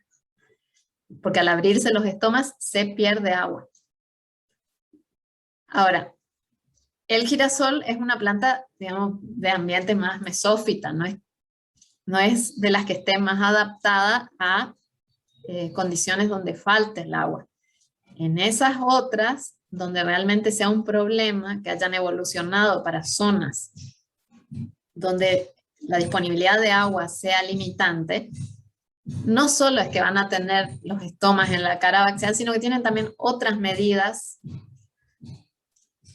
Porque al abrirse los estomas se pierde agua. Ahora, el girasol es una planta, digamos, de ambiente más mesófita, no es de las que esté más adaptada a condiciones donde falte el agua. En esas otras, donde realmente sea un problema, que hayan evolucionado para zonas donde la disponibilidad de agua sea limitante, no solo es que van a tener los estomas en la cara abaxial, sino que tienen también otras medidas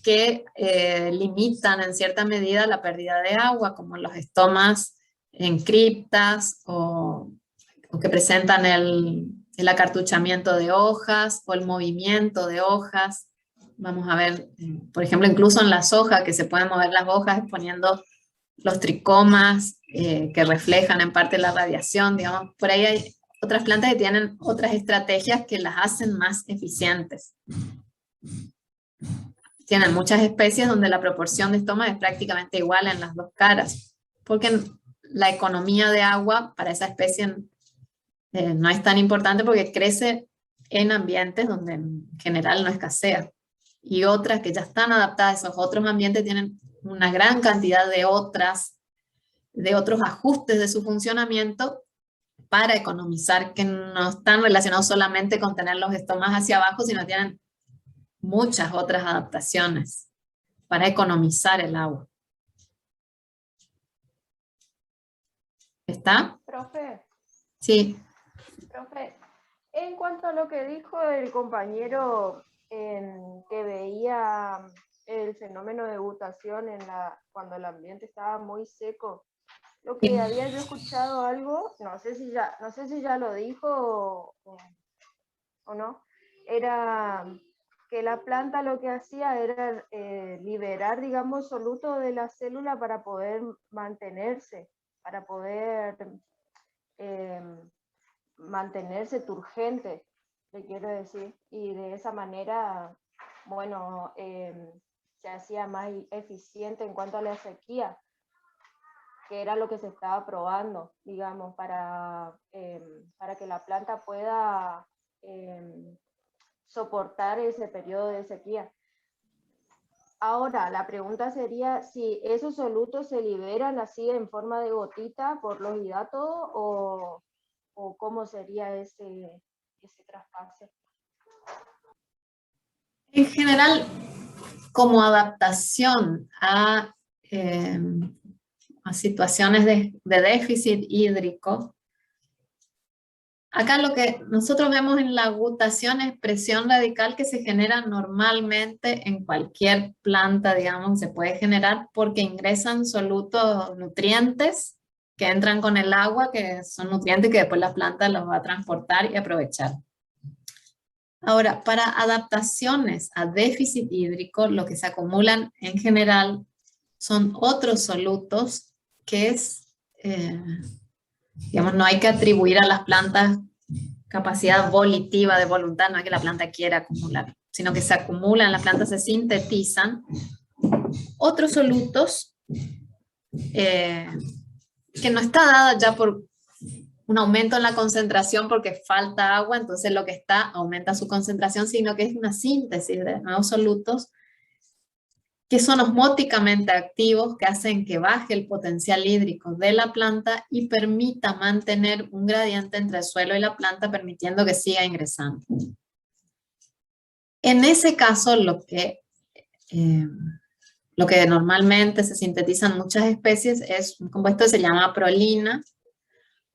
que limitan en cierta medida la pérdida de agua, como los estomas en criptas o que presentan el acartuchamiento de hojas o el movimiento de hojas. Vamos a ver, por ejemplo, incluso en las hojas, que se pueden mover las hojas exponiendo los tricomas que reflejan en parte la radiación, digamos. Por ahí hay otras plantas que tienen otras estrategias que las hacen más eficientes. Tienen muchas especies donde la proporción de estomas es prácticamente igual en las dos caras, porque la economía de agua para esa especie no es tan importante porque crece en ambientes donde en general no escasea. Y otras que ya están adaptadas a esos otros ambientes tienen una gran cantidad de otros ajustes de su funcionamiento para economizar, que no están relacionados solamente con tener los estomas hacia abajo, sino tienen muchas otras adaptaciones para economizar el agua. ¿Está? Profe. Sí. Profe, en cuanto a lo que dijo el compañero que veía el fenómeno de gutación cuando el ambiente estaba muy seco, lo que había yo escuchado algo, no sé si ya lo dijo o no, era que la planta lo que hacía era liberar, digamos, soluto de la célula para poder mantenerse, mantenerse turgente, le quiero decir, y de esa manera, bueno, se hacía más eficiente en cuanto a la sequía, que era lo que se estaba probando, digamos, para que la planta pueda soportar ese periodo de sequía. Ahora, la pregunta sería si esos solutos se liberan así en forma de gotita por los hidratos o cómo sería ese traspase. En general, como adaptación a situaciones de déficit hídrico, acá lo que nosotros vemos en la gutación es presión radical que se genera normalmente en cualquier planta, digamos, se puede generar porque ingresan solutos nutrientes que entran con el agua, que son nutrientes que después la planta los va a transportar y aprovechar. Ahora, para adaptaciones a déficit hídrico, lo que se acumulan en general son otros solutos que digamos, no hay que atribuir a las plantas capacidad volitiva de voluntad, no es que la planta quiera acumular, sino que se acumulan, las plantas se sintetizan otros solutos que no está dada ya por un aumento en la concentración porque falta agua, entonces lo que aumenta su concentración, sino que es una síntesis de nuevos solutos que son osmóticamente activos, que hacen que baje el potencial hídrico de la planta y permita mantener un gradiente entre el suelo y la planta, permitiendo que siga ingresando. En ese caso, lo que normalmente se sintetiza en muchas especies es un compuesto que se llama prolina.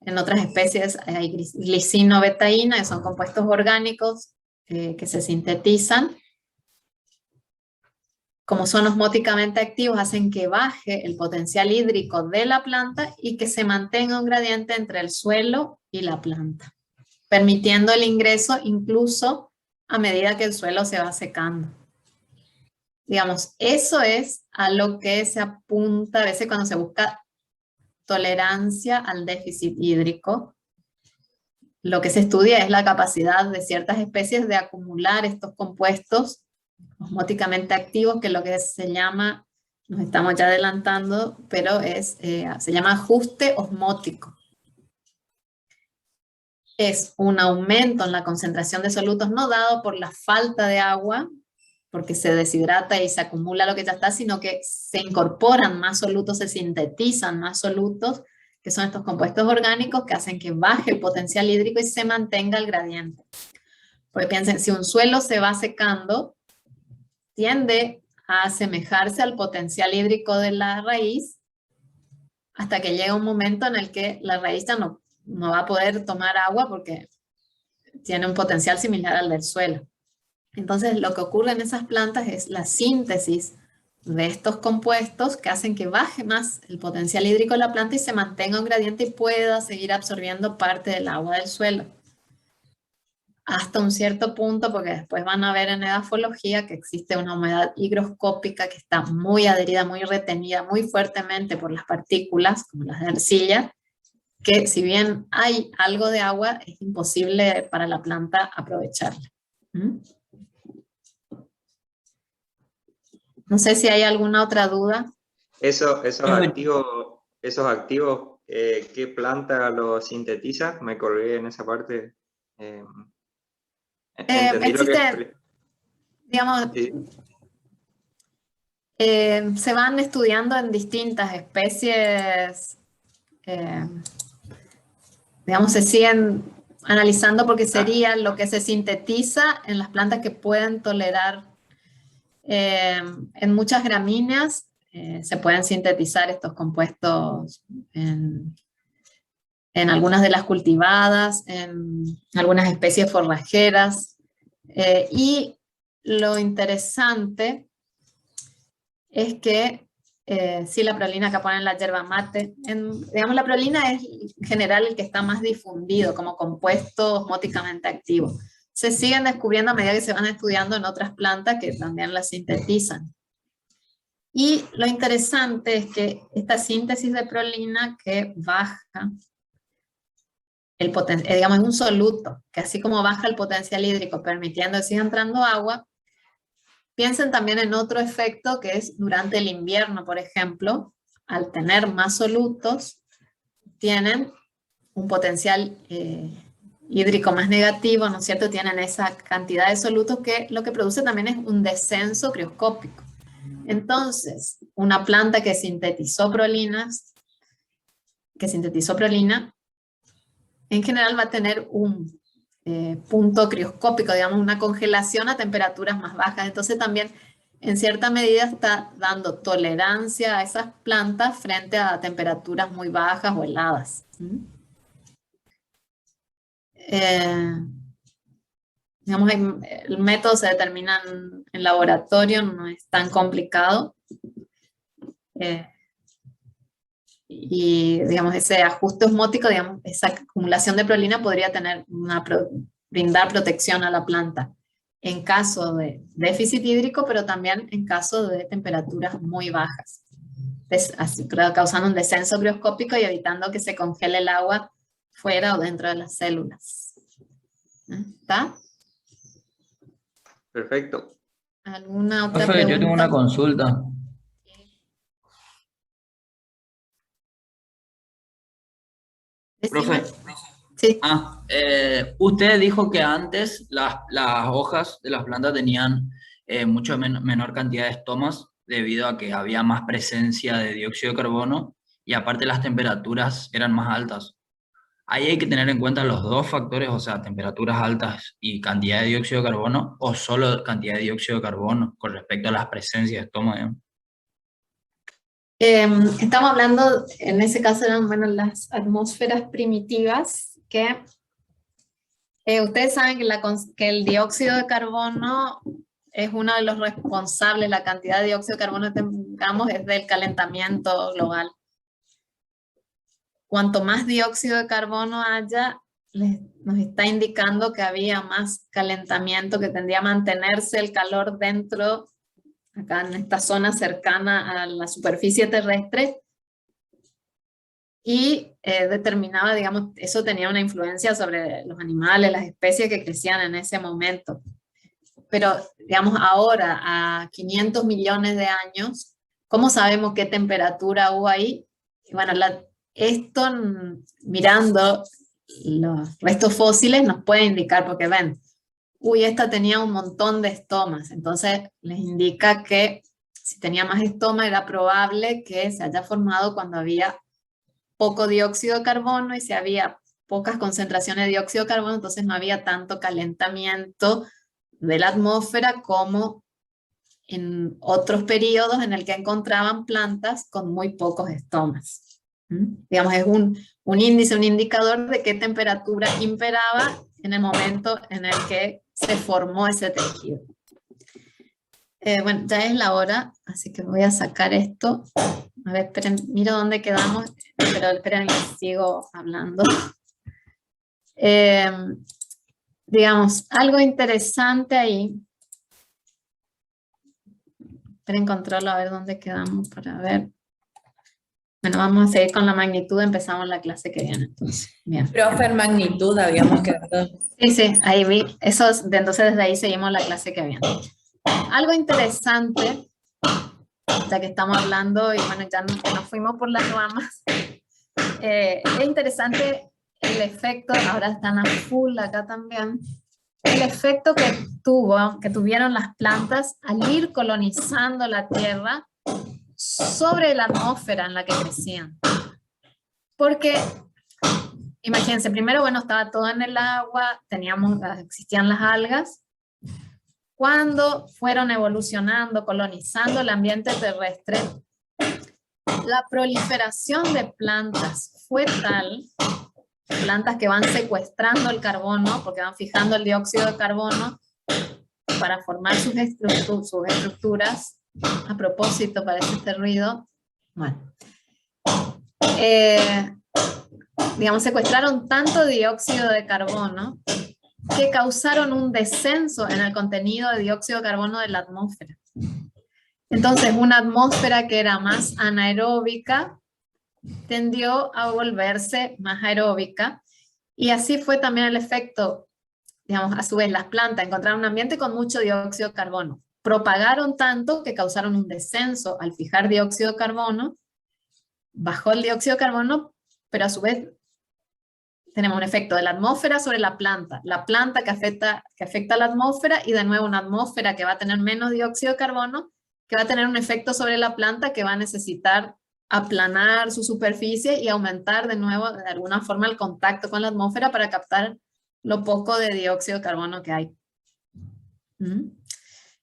En otras especies hay glicino-betaína, que son compuestos orgánicos que se sintetizan. Como son osmóticamente activos, hacen que baje el potencial hídrico de la planta y que se mantenga un gradiente entre el suelo y la planta, permitiendo el ingreso incluso a medida que el suelo se va secando. Digamos, eso es a lo que se apunta a veces cuando se busca tolerancia al déficit hídrico. Lo que se estudia es la capacidad de ciertas especies de acumular estos compuestos osmóticamente activos, que es lo que se llama, nos estamos ya adelantando, pero se llama ajuste osmótico. Es un aumento en la concentración de solutos no dado por la falta de agua, porque se deshidrata y se acumula lo que ya está, sino que se incorporan más solutos, se sintetizan más solutos, que son estos compuestos orgánicos que hacen que baje el potencial hídrico y se mantenga el gradiente. Porque piensen, si un suelo se va secando, tiende a asemejarse al potencial hídrico de la raíz hasta que llega un momento en el que la raíz ya no va a poder tomar agua porque tiene un potencial similar al del suelo. Entonces lo que ocurre en esas plantas es la síntesis de estos compuestos que hacen que baje más el potencial hídrico de la planta y se mantenga un gradiente y pueda seguir absorbiendo parte del agua del suelo. Hasta un cierto punto, porque después van a ver en edafología que existe una humedad higroscópica que está muy adherida, muy retenida, muy fuertemente por las partículas, como las de arcilla, que si bien hay algo de agua, es imposible para la planta aprovecharla. No sé si hay alguna otra duda. Esos activos, ¿qué planta los sintetiza? Me colgué en esa parte. Existen, digamos, sí. Se van estudiando en distintas especies, digamos, se siguen analizando porque sería lo que se sintetiza en las plantas que pueden tolerar. En muchas gramíneas se pueden sintetizar estos compuestos en algunas de las cultivadas, en algunas especies forrajeras. Y lo interesante es que si la prolina que ponen en la yerba mate, digamos la prolina es en general el que está más difundido como compuesto osmóticamente activo. Se siguen descubriendo a medida que se van estudiando en otras plantas que también las sintetizan. Y lo interesante es que esta síntesis de prolina que baja el potencial, digamos, es un soluto, que así como baja el potencial hídrico permitiendo que siga entrando agua, piensen también en otro efecto que es durante el invierno, por ejemplo, al tener más solutos, tienen un potencial hídrico más negativo, ¿no es cierto? Tienen esa cantidad de solutos que lo que produce también es un descenso crioscópico. Entonces, una planta que sintetizó prolina, en general va a tener un punto crioscópico, digamos, una congelación a temperaturas más bajas. Entonces también, en cierta medida, está dando tolerancia a esas plantas frente a temperaturas muy bajas o heladas. Digamos, el método se determina en laboratorio, no es tan complicado. Y digamos, ese ajuste osmótico, digamos, esa acumulación de prolina podría brindar protección a la planta en caso de déficit hídrico, pero también en caso de temperaturas muy bajas, causando un descenso crioscópico y evitando que se congele el agua fuera o dentro de las células. ¿Está? Perfecto. ¿Alguna otra Profe, pregunta? yo tengo una consulta. Decime. Profe, Sí. usted dijo que antes las hojas de las plantas tenían mucho menor cantidad de estomas debido a que había más presencia de dióxido de carbono y aparte las temperaturas eran más altas. Ahí hay que tener en cuenta los dos factores, o sea, temperaturas altas y cantidad de dióxido de carbono, o solo cantidad de dióxido de carbono con respecto a las presencias de estómago. Estamos hablando, en ese caso eran, bueno, las atmósferas primitivas, que ustedes saben que el dióxido de carbono es uno de los responsables, la cantidad de dióxido de carbono que tengamos es del calentamiento global. Cuanto más dióxido de carbono haya, nos está indicando que había más calentamiento, que tendría a mantenerse el calor dentro, acá en esta zona cercana a la superficie terrestre, y determinaba, digamos, eso tenía una influencia sobre los animales, las especies que crecían en ese momento. Pero, digamos, ahora, a 500 millones de años, ¿cómo sabemos qué temperatura hubo ahí? Y bueno, esto, mirando los restos fósiles, nos puede indicar, porque ven, uy, esta tenía un montón de estomas, entonces les indica que si tenía más estoma era probable que se haya formado cuando había poco dióxido de carbono, y si había pocas concentraciones de dióxido de carbono, entonces no había tanto calentamiento de la atmósfera como en otros periodos en el que encontraban plantas con muy pocos estomas. Digamos, es un índice, un indicador de qué temperatura imperaba en el momento en el que se formó ese tejido. Bueno, ya es la hora, así que voy a sacar esto. A ver, esperen, miro dónde quedamos, pero esperen, les sigo hablando. Digamos, algo interesante ahí. Esperen, controlo a ver dónde quedamos para ver. Bueno, vamos a seguir con la magnitud, empezamos la clase que viene, entonces. Bien. Profe, en magnitud habíamos quedado. Sí, ahí vi. Entonces desde ahí seguimos la clase que viene. Algo interesante, ya que estamos hablando, y bueno, ya nos fuimos por las ramas, es interesante el efecto, ahora están a full acá también, el efecto que tuvieron las plantas al ir colonizando la Tierra sobre la atmósfera en la que crecían. Porque, imagínense, primero, bueno, estaba todo en el agua, existían las algas. Cuando fueron evolucionando, colonizando el ambiente terrestre, la proliferación de plantas fue tal, plantas que van secuestrando el carbono, porque van fijando el dióxido de carbono para formar sus estructuras. A propósito, parece este ruido. Bueno. Digamos, secuestraron tanto dióxido de carbono que causaron un descenso en el contenido de dióxido de carbono de la atmósfera. Entonces, una atmósfera que era más anaeróbica tendió a volverse más aeróbica, y así fue también el efecto. Digamos, a su vez, las plantas encontraron un ambiente con mucho dióxido de carbono. Propagaron tanto que causaron un descenso al fijar dióxido de carbono, bajó el dióxido de carbono, pero a su vez tenemos un efecto de la atmósfera sobre la planta que afecta a la atmósfera, y de nuevo una atmósfera que va a tener menos dióxido de carbono, que va a tener un efecto sobre la planta que va a necesitar aplanar su superficie y aumentar de nuevo de alguna forma el contacto con la atmósfera para captar lo poco de dióxido de carbono que hay.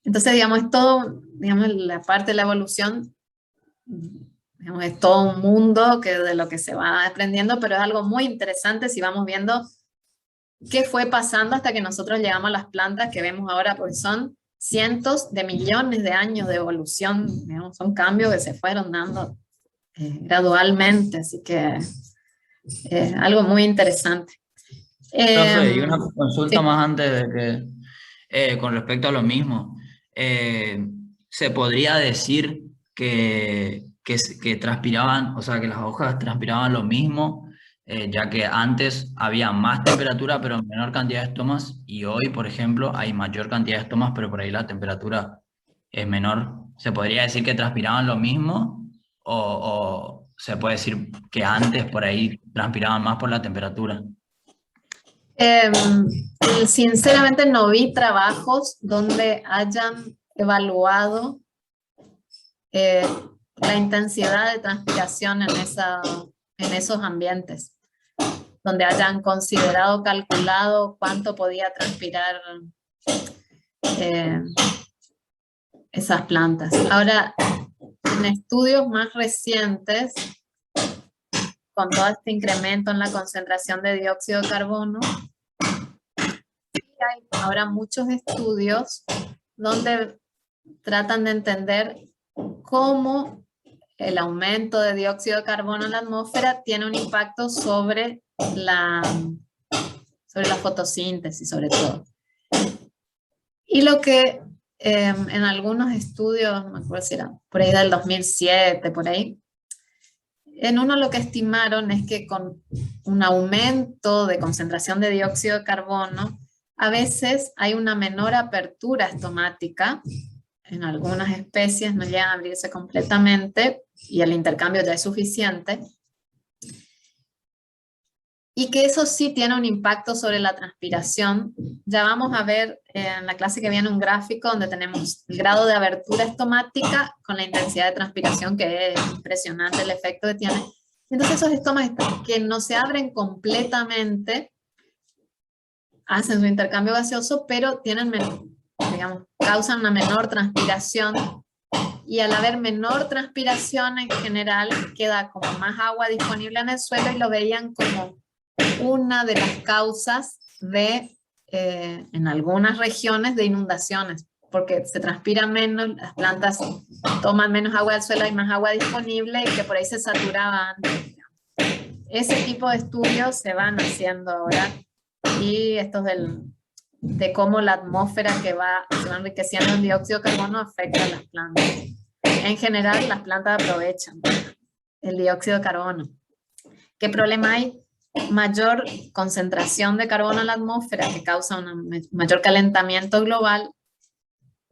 Entonces, digamos, es todo, digamos, la parte de la evolución, digamos, es todo un mundo de lo que se va aprendiendo, pero es algo muy interesante si vamos viendo qué fue pasando hasta que nosotros llegamos a las plantas que vemos ahora, porque son cientos de millones de años de evolución, digamos, son cambios que se fueron dando gradualmente, así que es algo muy interesante. Profe, y una consulta sí. más antes de que, con respecto a lo mismo, ¿se podría decir que transpiraban, o sea, que las hojas transpiraban lo mismo, ya que antes había más temperatura pero menor cantidad de estomas, y hoy, por ejemplo, hay mayor cantidad de estomas pero por ahí la temperatura es menor? ¿Se podría decir que transpiraban lo mismo o se puede decir que antes por ahí transpiraban más por la temperatura? Sinceramente no vi trabajos donde hayan evaluado la intensidad de transpiración en esos ambientes, donde hayan considerado, calculado cuánto podía transpirar esas plantas. Ahora, en estudios más recientes, con todo este incremento en la concentración de dióxido de carbono, hay ahora muchos estudios donde tratan de entender cómo el aumento de dióxido de carbono en la atmósfera tiene un impacto sobre la fotosíntesis, sobre todo. Y lo que en algunos estudios, no me acuerdo si era por ahí del 2007, por ahí, en uno lo que estimaron es que con un aumento de concentración de dióxido de carbono, a veces hay una menor apertura estomática. En algunas especies no llegan a abrirse completamente y el intercambio ya es suficiente. Y que eso sí tiene un impacto sobre la transpiración. Ya vamos a ver en la clase que viene un gráfico donde tenemos el grado de abertura estomática con la intensidad de transpiración, que es impresionante el efecto que tiene. Entonces esos estomas que no se abren completamente hacen su intercambio gaseoso, pero tienen, digamos, causan una menor transpiración, y al haber menor transpiración en general queda como más agua disponible en el suelo, y lo veían como una de las causas de, en algunas regiones, de inundaciones, porque se transpira menos, las plantas toman menos agua del suelo, hay más agua disponible y que por ahí se saturaban. Ese tipo de estudios se van haciendo ahora, y estos de cómo la atmósfera que se va enriqueciendo en dióxido de carbono afecta a las plantas. En general, las plantas aprovechan el dióxido de carbono. ¿Qué problema hay? Mayor concentración de carbono en la atmósfera, que causa un mayor calentamiento global.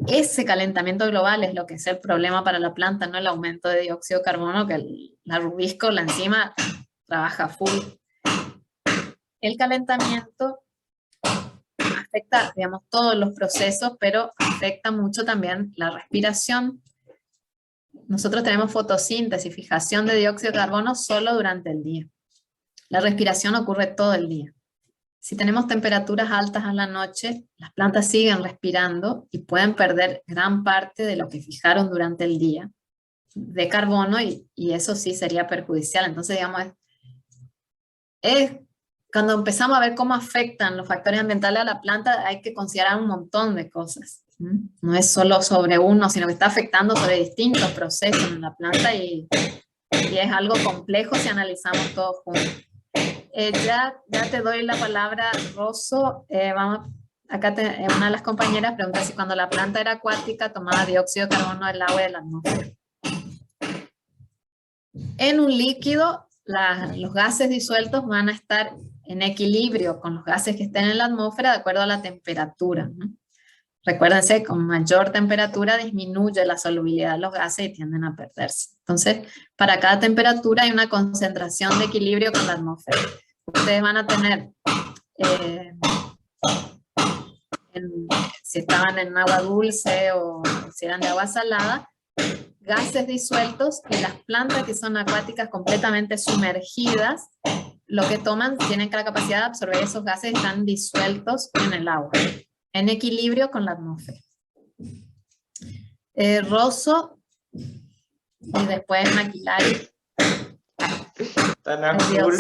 Ese calentamiento global es lo que es el problema para la planta, no el aumento de dióxido de carbono, que la rubisco, la enzima, trabaja full. El calentamiento afecta, digamos, todos los procesos, pero afecta mucho también la respiración. Nosotros tenemos fotosíntesis, fijación de dióxido de carbono solo durante el día. La respiración ocurre todo el día. Si tenemos temperaturas altas a la noche, las plantas siguen respirando y pueden perder gran parte de lo que fijaron durante el día de carbono, y eso sí sería perjudicial. Entonces, digamos, cuando empezamos a ver cómo afectan los factores ambientales a la planta, hay que considerar un montón de cosas. No es solo sobre uno, sino que está afectando sobre distintos procesos en la planta, y es algo complejo si analizamos todo juntos. Ya te doy la palabra, Rosso. Acá una de las compañeras pregunta si cuando la planta era acuática tomaba dióxido de carbono del agua y de la atmósfera. En un líquido, los gases disueltos van a estar en equilibrio con los gases que estén en la atmósfera de acuerdo a la temperatura, ¿no? Recuérdense, con mayor temperatura disminuye la solubilidad de los gases y tienden a perderse. Entonces, para cada temperatura hay una concentración de equilibrio con la atmósfera. Ustedes van a tener, si estaban en agua dulce o si eran de agua salada, gases disueltos, y las plantas que son acuáticas completamente sumergidas, lo que toman, tienen la capacidad de absorber esos gases que están disueltos en el agua, en equilibrio con la atmósfera. Rosso, y después Maquilari. Tan azul.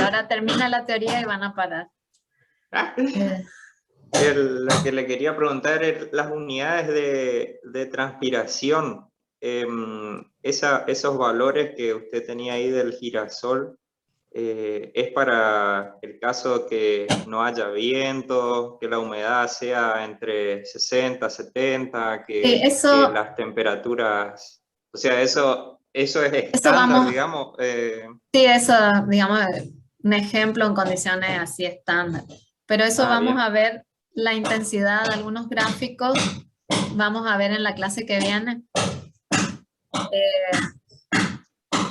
Ahora termina la teoría y van a parar. Lo que le quería preguntar es las unidades de transpiración. Esos valores que usted tenía ahí del girasol, ¿es para el caso que no haya viento, que la humedad sea entre 60, 70, que las temperaturas, o sea, eso es estándar, digamos? Sí, eso, digamos, un ejemplo en condiciones así estándar. Pero eso vamos a ver la intensidad de algunos gráficos, vamos a ver en la clase que viene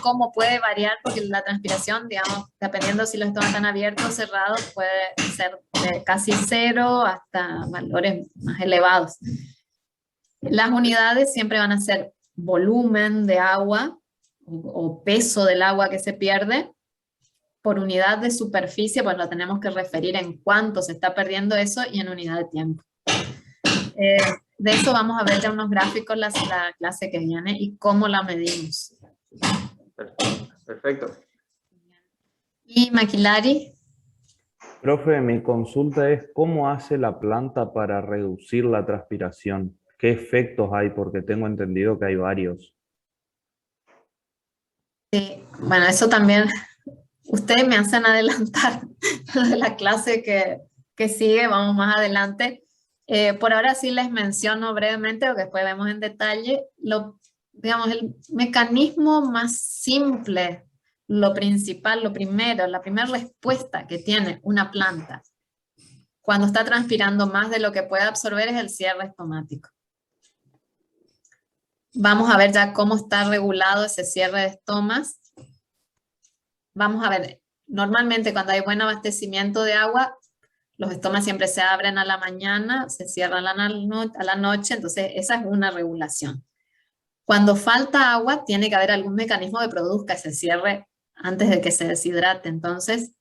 cómo puede variar, porque la transpiración, digamos, dependiendo si los estomas están abiertos o cerrados, puede ser de casi 0 hasta valores más elevados. Las unidades siempre van a ser volumen de agua o peso del agua que se pierde. Por unidad de superficie, pues lo tenemos que referir en cuánto se está perdiendo eso y en unidad de tiempo. De eso vamos a ver ya unos gráficos la clase que viene y cómo la medimos. Perfecto. Y Maquilari. Profe, mi consulta es ¿cómo hace la planta para reducir la transpiración? ¿Qué efectos hay? Porque tengo entendido que hay varios. Sí, bueno, eso también, ustedes me hacen adelantar de la clase que sigue, vamos más adelante. Por ahora sí les menciono brevemente, lo que después vemos en detalle, digamos, el mecanismo más simple, lo principal, lo primero, la primera respuesta que tiene una planta cuando está transpirando más de lo que puede absorber es el cierre estomático. Vamos a ver ya cómo está regulado ese cierre de estomas. Vamos a ver, normalmente cuando hay buen abastecimiento de agua, los estomas siempre se abren a la mañana, se cierran a la noche, entonces esa es una regulación. Cuando falta agua, tiene que haber algún mecanismo que produzca ese cierre antes de que se deshidrate. Entonces,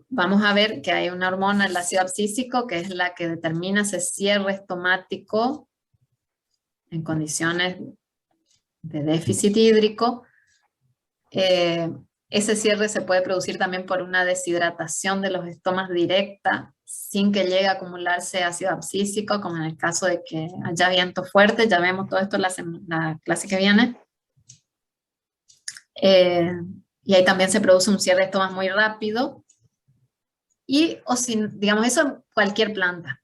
vamos a ver que hay una hormona, el ácido abscísico, que es la que determina ese cierre estomático en condiciones de déficit hídrico. Ese cierre se puede producir también por una deshidratación de los estomas directa, sin que llegue a acumularse ácido abscísico, como en el caso de que haya viento fuerte. Ya vemos todo esto en la clase que viene. Y ahí también se produce un cierre de estomas muy rápido. Digamos, eso en cualquier planta.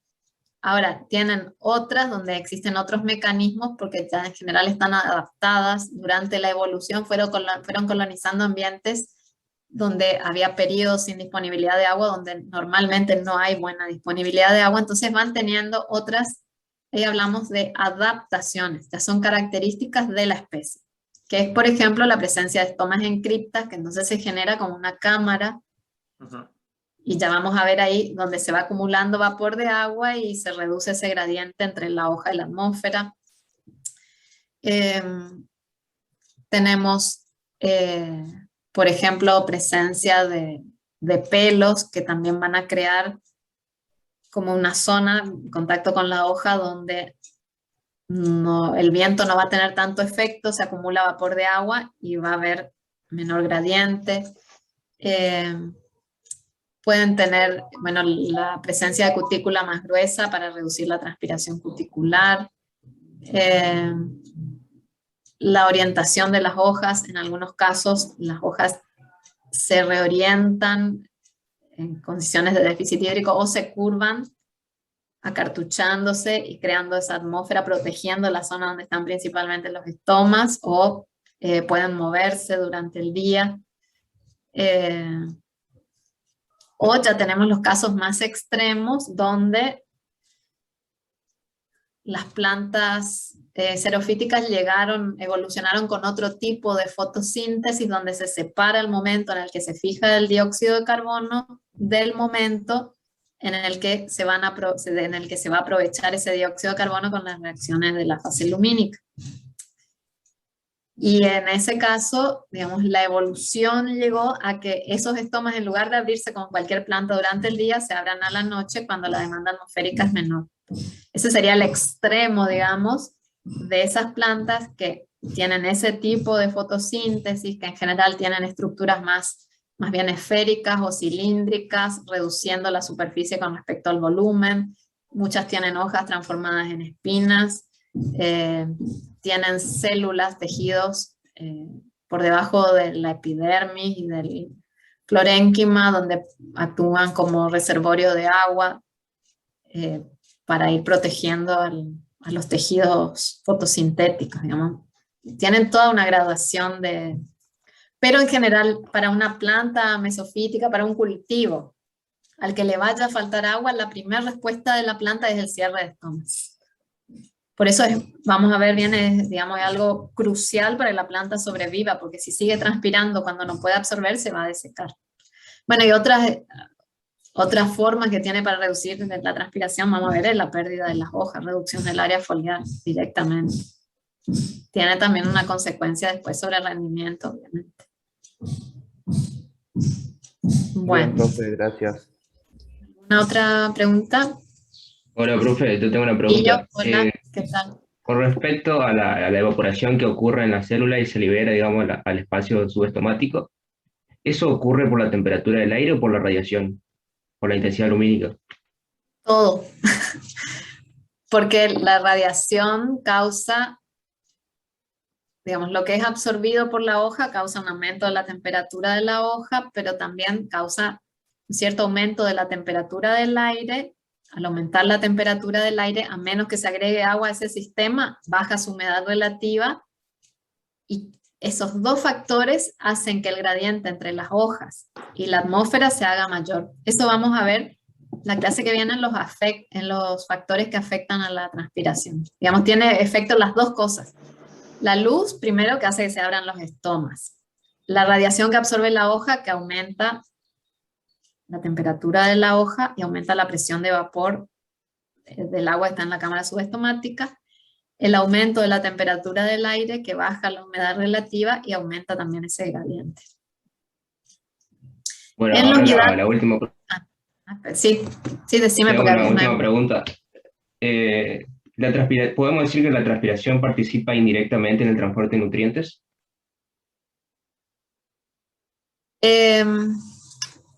Ahora, tienen otras donde existen otros mecanismos porque ya en general están adaptadas. Durante la evolución fueron colonizando ambientes donde había periodos sin disponibilidad de agua, donde normalmente no hay buena disponibilidad de agua, entonces van teniendo otras, ahí hablamos de adaptaciones, ya son características de la especie, que es por ejemplo la presencia de estomas en criptas, que entonces se genera como una cámara. Y ya vamos a ver ahí donde se va acumulando vapor de agua y se reduce ese gradiente entre la hoja y la atmósfera. Tenemos, por ejemplo, presencia de pelos que también van a crear como una zona en contacto con la hoja donde el viento no va a tener tanto efecto, se acumula vapor de agua y va a haber menor gradiente. Pueden tener, bueno, la presencia de cutícula más gruesa para reducir la transpiración cuticular. La orientación de las hojas, en algunos casos las hojas se reorientan en condiciones de déficit hídrico o se curvan acartuchándose y creando esa atmósfera, protegiendo la zona donde están principalmente los estomas, o pueden moverse durante el día. O ya tenemos los casos más extremos donde las plantas xerofíticas evolucionaron con otro tipo de fotosíntesis donde se separa el momento en el que se fija el dióxido de carbono del momento en el que se va a aprovechar ese dióxido de carbono con las reacciones de la fase lumínica. Y en ese caso, digamos, la evolución llegó a que esos estomas, en lugar de abrirse como cualquier planta durante el día, se abran a la noche cuando la demanda atmosférica es menor. Ese sería el extremo, digamos, de esas plantas que tienen ese tipo de fotosíntesis, que en general tienen estructuras más bien esféricas o cilíndricas, reduciendo la superficie con respecto al volumen. Muchas tienen hojas transformadas en espinas, tienen células, tejidos por debajo de la epidermis y del clorénquima, donde actúan como reservorio de agua para ir protegiendo a los tejidos fotosintéticos, digamos. Tienen toda una graduación pero en general para una planta mesofítica, para un cultivo, al que le vaya a faltar agua, la primera respuesta de la planta es el cierre de estomas. Por eso vamos a ver bien, digamos, es algo crucial para que la planta sobreviva, porque si sigue transpirando cuando no puede absorber, se va a desecar. Bueno, y Otra forma que tiene para reducir la transpiración, vamos a ver, es la pérdida de las hojas, reducción del área foliar directamente. Tiene también una consecuencia después sobre el rendimiento, obviamente. Bueno. Bien, profe, gracias. ¿Una otra pregunta? Hola, profe, yo tengo una Y yo, pregunta. hola, ¿qué tal? Con respecto a la evaporación que ocurre en la célula y se libera, digamos, al espacio subestomático, ¿eso ocurre por la temperatura del aire o por la radiación, por la intensidad lumínica? Todo. Porque la radiación causa, digamos, lo que es absorbido por la hoja causa un aumento de la temperatura de la hoja, pero también causa un cierto aumento de la temperatura del aire. Al aumentar la temperatura del aire, a menos que se agregue agua a ese sistema, baja su humedad relativa, y esos dos factores hacen que el gradiente entre las hojas y la atmósfera se haga mayor. Eso vamos a ver la clase que viene en los factores que afectan a la transpiración. Digamos, tiene efecto las dos cosas. La luz, primero, que hace que se abran los estomas. La radiación que absorbe la hoja, que aumenta la temperatura de la hoja y aumenta la presión de vapor del agua que está en la cámara subestomática. El aumento de la temperatura del aire, que baja la humedad relativa y aumenta también ese gradiente. Bueno, En ahora los hidratos- la última, Sí, decime te hago porque una alguna... última pregunta. ¿Podemos decir que la transpiración participa indirectamente en el transporte de nutrientes?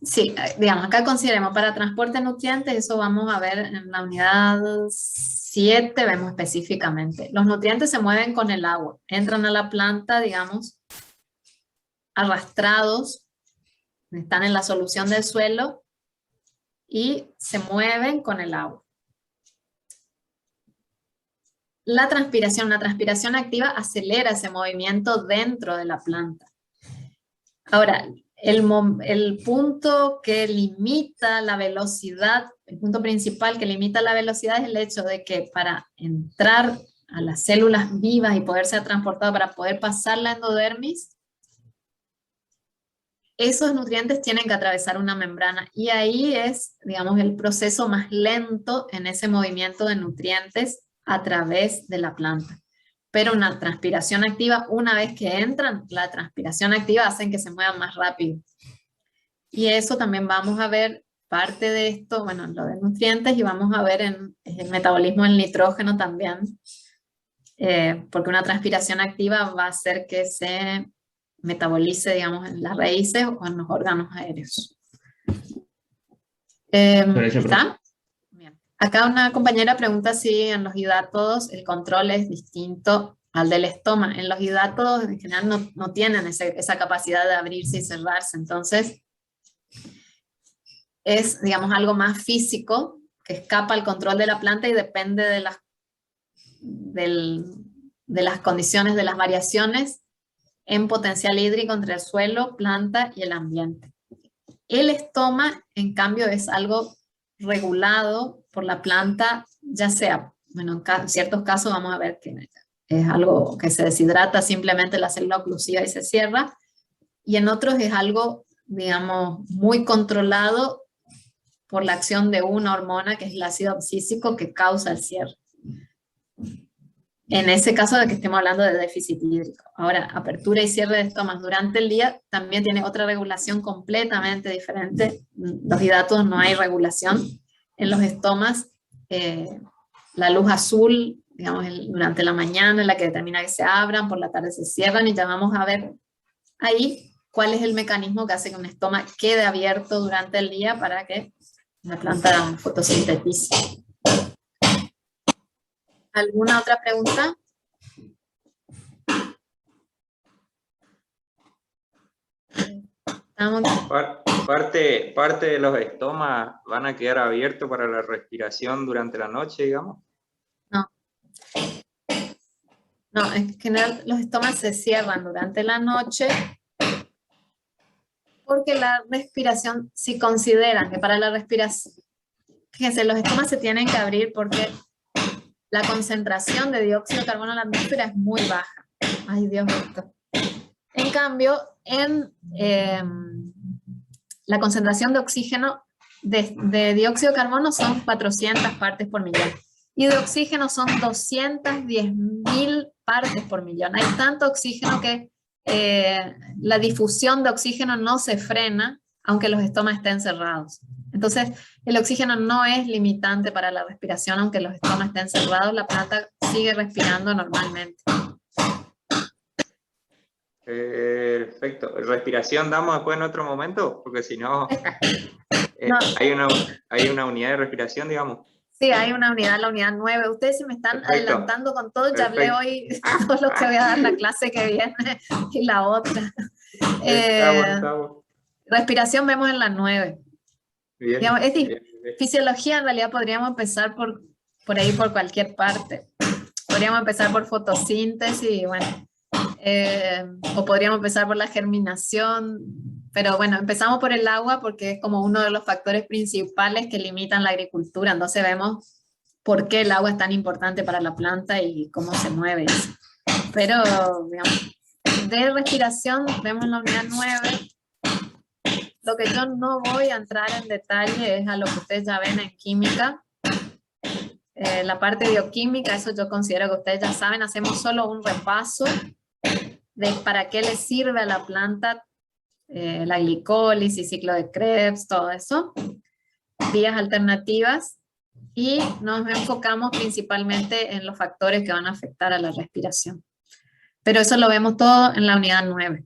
Sí, digamos, acá consideremos para transporte de nutrientes, eso vamos a ver en la unidad 7, vemos específicamente. Los nutrientes se mueven con el agua, entran a la planta, digamos, arrastrados, están en la solución del suelo y se mueven con el agua. La transpiración activa acelera ese movimiento dentro de la planta. Ahora, el punto que limita la velocidad, el punto principal que limita la velocidad es el hecho de que para entrar a las células vivas y poder ser transportado, para poder pasar la endodermis, esos nutrientes tienen que atravesar una membrana y ahí es, digamos, el proceso más lento en ese movimiento de nutrientes a través de la planta. Pero una transpiración activa, una vez que entran, la transpiración activa hace que se muevan más rápido. Y eso también vamos a ver parte de esto, bueno, lo de nutrientes, y vamos a ver en el metabolismo del nitrógeno también, porque una transpiración activa va a hacer que se metabolice, digamos, en las raíces o en los órganos aéreos. ¿Está? Bien. Acá una compañera pregunta si en los hidátodos el control es distinto al del estoma. En los hidátodos en general no tienen esa capacidad de abrirse y cerrarse, entonces es, digamos, algo más físico que escapa al control de la planta y depende de las condiciones, de las variaciones en potencial hídrico entre el suelo, planta y el ambiente. El estoma, en cambio, es algo regulado por la planta, ya sea, bueno, en ciertos casos vamos a ver que es algo que se deshidrata simplemente la célula oclusiva y se cierra, y en otros es algo, digamos, muy controlado por la acción de una hormona que es el ácido abscísico que causa el cierre. En ese caso de que estemos hablando de déficit hídrico. Ahora, apertura y cierre de estomas durante el día también tiene otra regulación completamente diferente. Los hidátodos no hay regulación. En los estomas, la luz azul, digamos, durante la mañana es la que determina que se abran, por la tarde se cierran, y ya vamos a ver ahí cuál es el mecanismo que hace que un estoma quede abierto durante el día para que la planta fotosintetice. ¿Alguna otra pregunta? Parte de los estomas van a quedar abiertos para la respiración durante la noche, digamos. No, en general los estomas se cierran durante la noche porque la respiración, si consideran que para la respiración, fíjense, los estomas se tienen que abrir porque la concentración de dióxido de carbono en la atmósfera es muy baja. Ay, Dios mío. En cambio, la concentración de oxígeno de dióxido de carbono son 400 partes por millón. Y de oxígeno son 210.000 partes por millón. Hay tanto oxígeno que la difusión de oxígeno no se frena, aunque los estomas estén cerrados. Entonces, el oxígeno no es limitante para la respiración, aunque los estomas estén cerrados, la planta sigue respirando normalmente. Perfecto. ¿Respiración damos después en otro momento? Porque si no, No. hay una unidad de respiración, digamos. Sí, hay una unidad, la unidad 9. Ustedes se me están adelantando con todo. Ya hablé hoy todo lo que voy a dar la clase que viene y la otra. Estamos. Respiración vemos en la 9. Bien, Digamos, bien. Fisiología en realidad podríamos empezar por ahí, por cualquier parte. Podríamos empezar por fotosíntesis, bueno, o podríamos empezar por la germinación, pero bueno, empezamos por el agua porque es como uno de los factores principales que limitan la agricultura. Entonces vemos por qué el agua es tan importante para la planta y cómo se mueve. Pero, digamos, de respiración vemos la unidad 9. Lo que yo no voy a entrar en detalle es a lo que ustedes ya ven en química. La parte bioquímica, eso yo considero que ustedes ya saben, hacemos solo un repaso de para qué le sirve a la planta la glicólisis, ciclo de Krebs, todo eso, vías alternativas, y nos enfocamos principalmente en los factores que van a afectar a la respiración. Pero eso lo vemos todo en la unidad 9.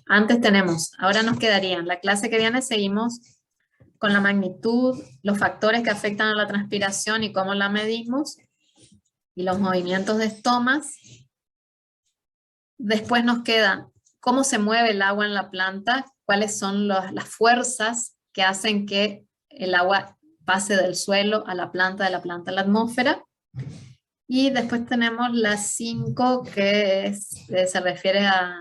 Antes tenemos, ahora nos quedarían, la clase que viene seguimos con la magnitud, los factores que afectan a la transpiración y cómo la medimos, y los movimientos de estomas. Después nos quedan cómo se mueve el agua en la planta, cuáles son las fuerzas que hacen que el agua pase del suelo a la planta, de la planta a la atmósfera. Y después tenemos las 5 que se refiere a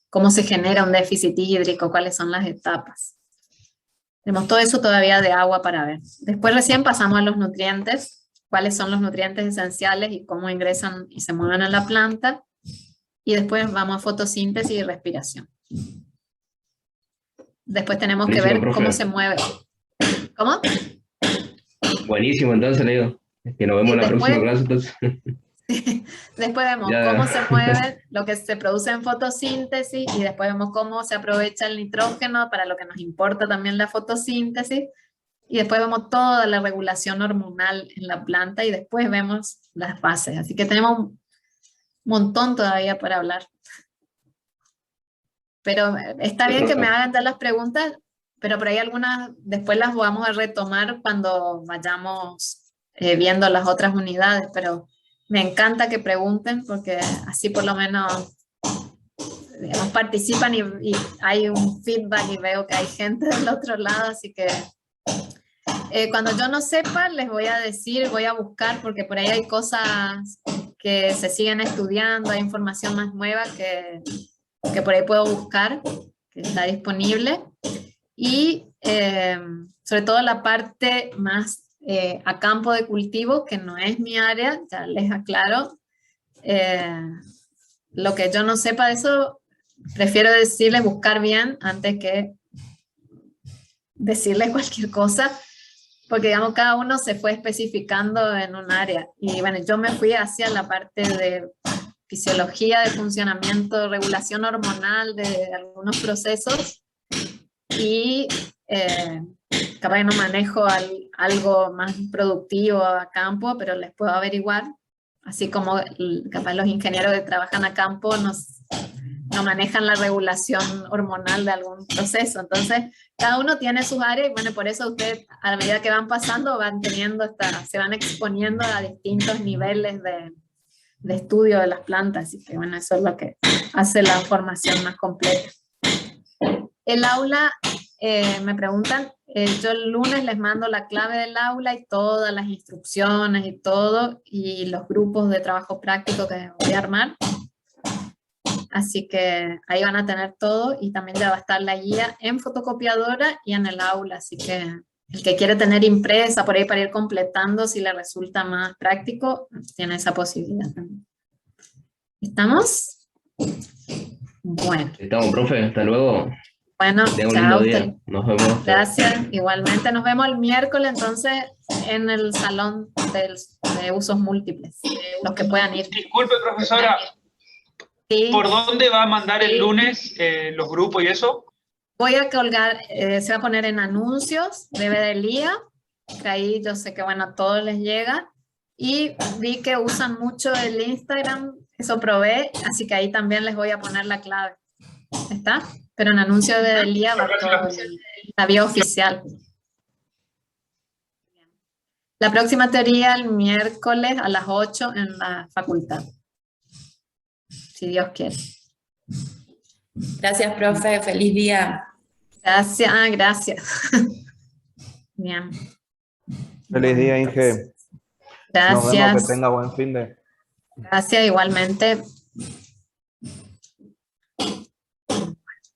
cómo se genera un déficit hídrico, cuáles son las etapas. Tenemos todo eso todavía de agua para ver. Después recién pasamos a los nutrientes, cuáles son los nutrientes esenciales y cómo ingresan y se mueven en la planta. Y después vamos a fotosíntesis y respiración. Después tenemos que ver cómo se mueve. ¿Cómo? Buenísimo, entonces le digo. Que nos vemos en la próxima clase, entonces. Después vemos cómo se mueve lo que se produce en fotosíntesis, y después vemos cómo se aprovecha el nitrógeno para lo que nos importa también la fotosíntesis, y después vemos toda la regulación hormonal en la planta, y después vemos las fases. Así que tenemos un montón todavía para hablar. Pero está bien que me hagan todas las preguntas, pero por ahí algunas después las vamos a retomar cuando vayamos viendo las otras unidades, pero me encanta que pregunten porque así por lo menos, digamos, participan y hay un feedback y veo que hay gente del otro lado, así que cuando yo no sepa les voy a decir, voy a buscar, porque por ahí hay cosas que se siguen estudiando, hay información más nueva que por ahí puedo buscar, que está disponible, y sobre todo la parte más a campo de cultivo, que no es mi área, ya les aclaro. Lo que yo no sepa de eso, prefiero decirles, buscar bien antes que decirles cualquier cosa, porque digamos cada uno se fue especificando en un área, y bueno, yo me fui hacia la parte de fisiología, de funcionamiento, regulación hormonal de algunos procesos, y capaz que no manejo algo más productivo a campo, pero les puedo averiguar, así como capaz los ingenieros que trabajan a campo no manejan la regulación hormonal de algún proceso. Entonces cada uno tiene sus áreas, y bueno, por eso ustedes a medida que van pasando van teniendo se van exponiendo a distintos niveles de estudio de las plantas, así que bueno, eso es lo que hace la formación más completa. El aula, me preguntan, yo el lunes les mando la clave del aula y todas las instrucciones y todo, y los grupos de trabajo práctico que voy a armar. Así que ahí van a tener todo, y también ya va a estar la guía en fotocopiadora y en el aula, así que el que quiere tener impresa por ahí para ir completando, si le resulta más práctico, tiene esa posibilidad también. ¿Estamos? Bueno. Estamos, profe, hasta luego. Bueno, Tenga un chao. lindo día. Nos vemos. Gracias. Igualmente nos vemos el miércoles entonces en el salón de usos múltiples. Los que puedan ir. Disculpe, profesora. Sí. ¿Por dónde va a mandar el lunes los grupos y eso? Voy a colgar, se va a poner en anuncios de Bedelía, que ahí yo sé que bueno, a todos les llega. Y vi que usan mucho el Instagram, eso probé, así que ahí también les voy a poner la clave. ¿Está? Pero en anuncio de Bedelía va todo la vía oficial. La próxima teoría el miércoles a las 8 en la facultad. Si Dios quiere. Gracias, profe. Feliz día. Gracias. Gracias. Bien. Feliz día, Inge. Gracias. Nos vemos, que tenga buen fin de. Gracias, igualmente.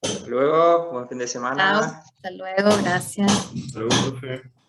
Hasta luego, buen fin de semana. Chao. Hasta luego, gracias. Hasta luego, profe.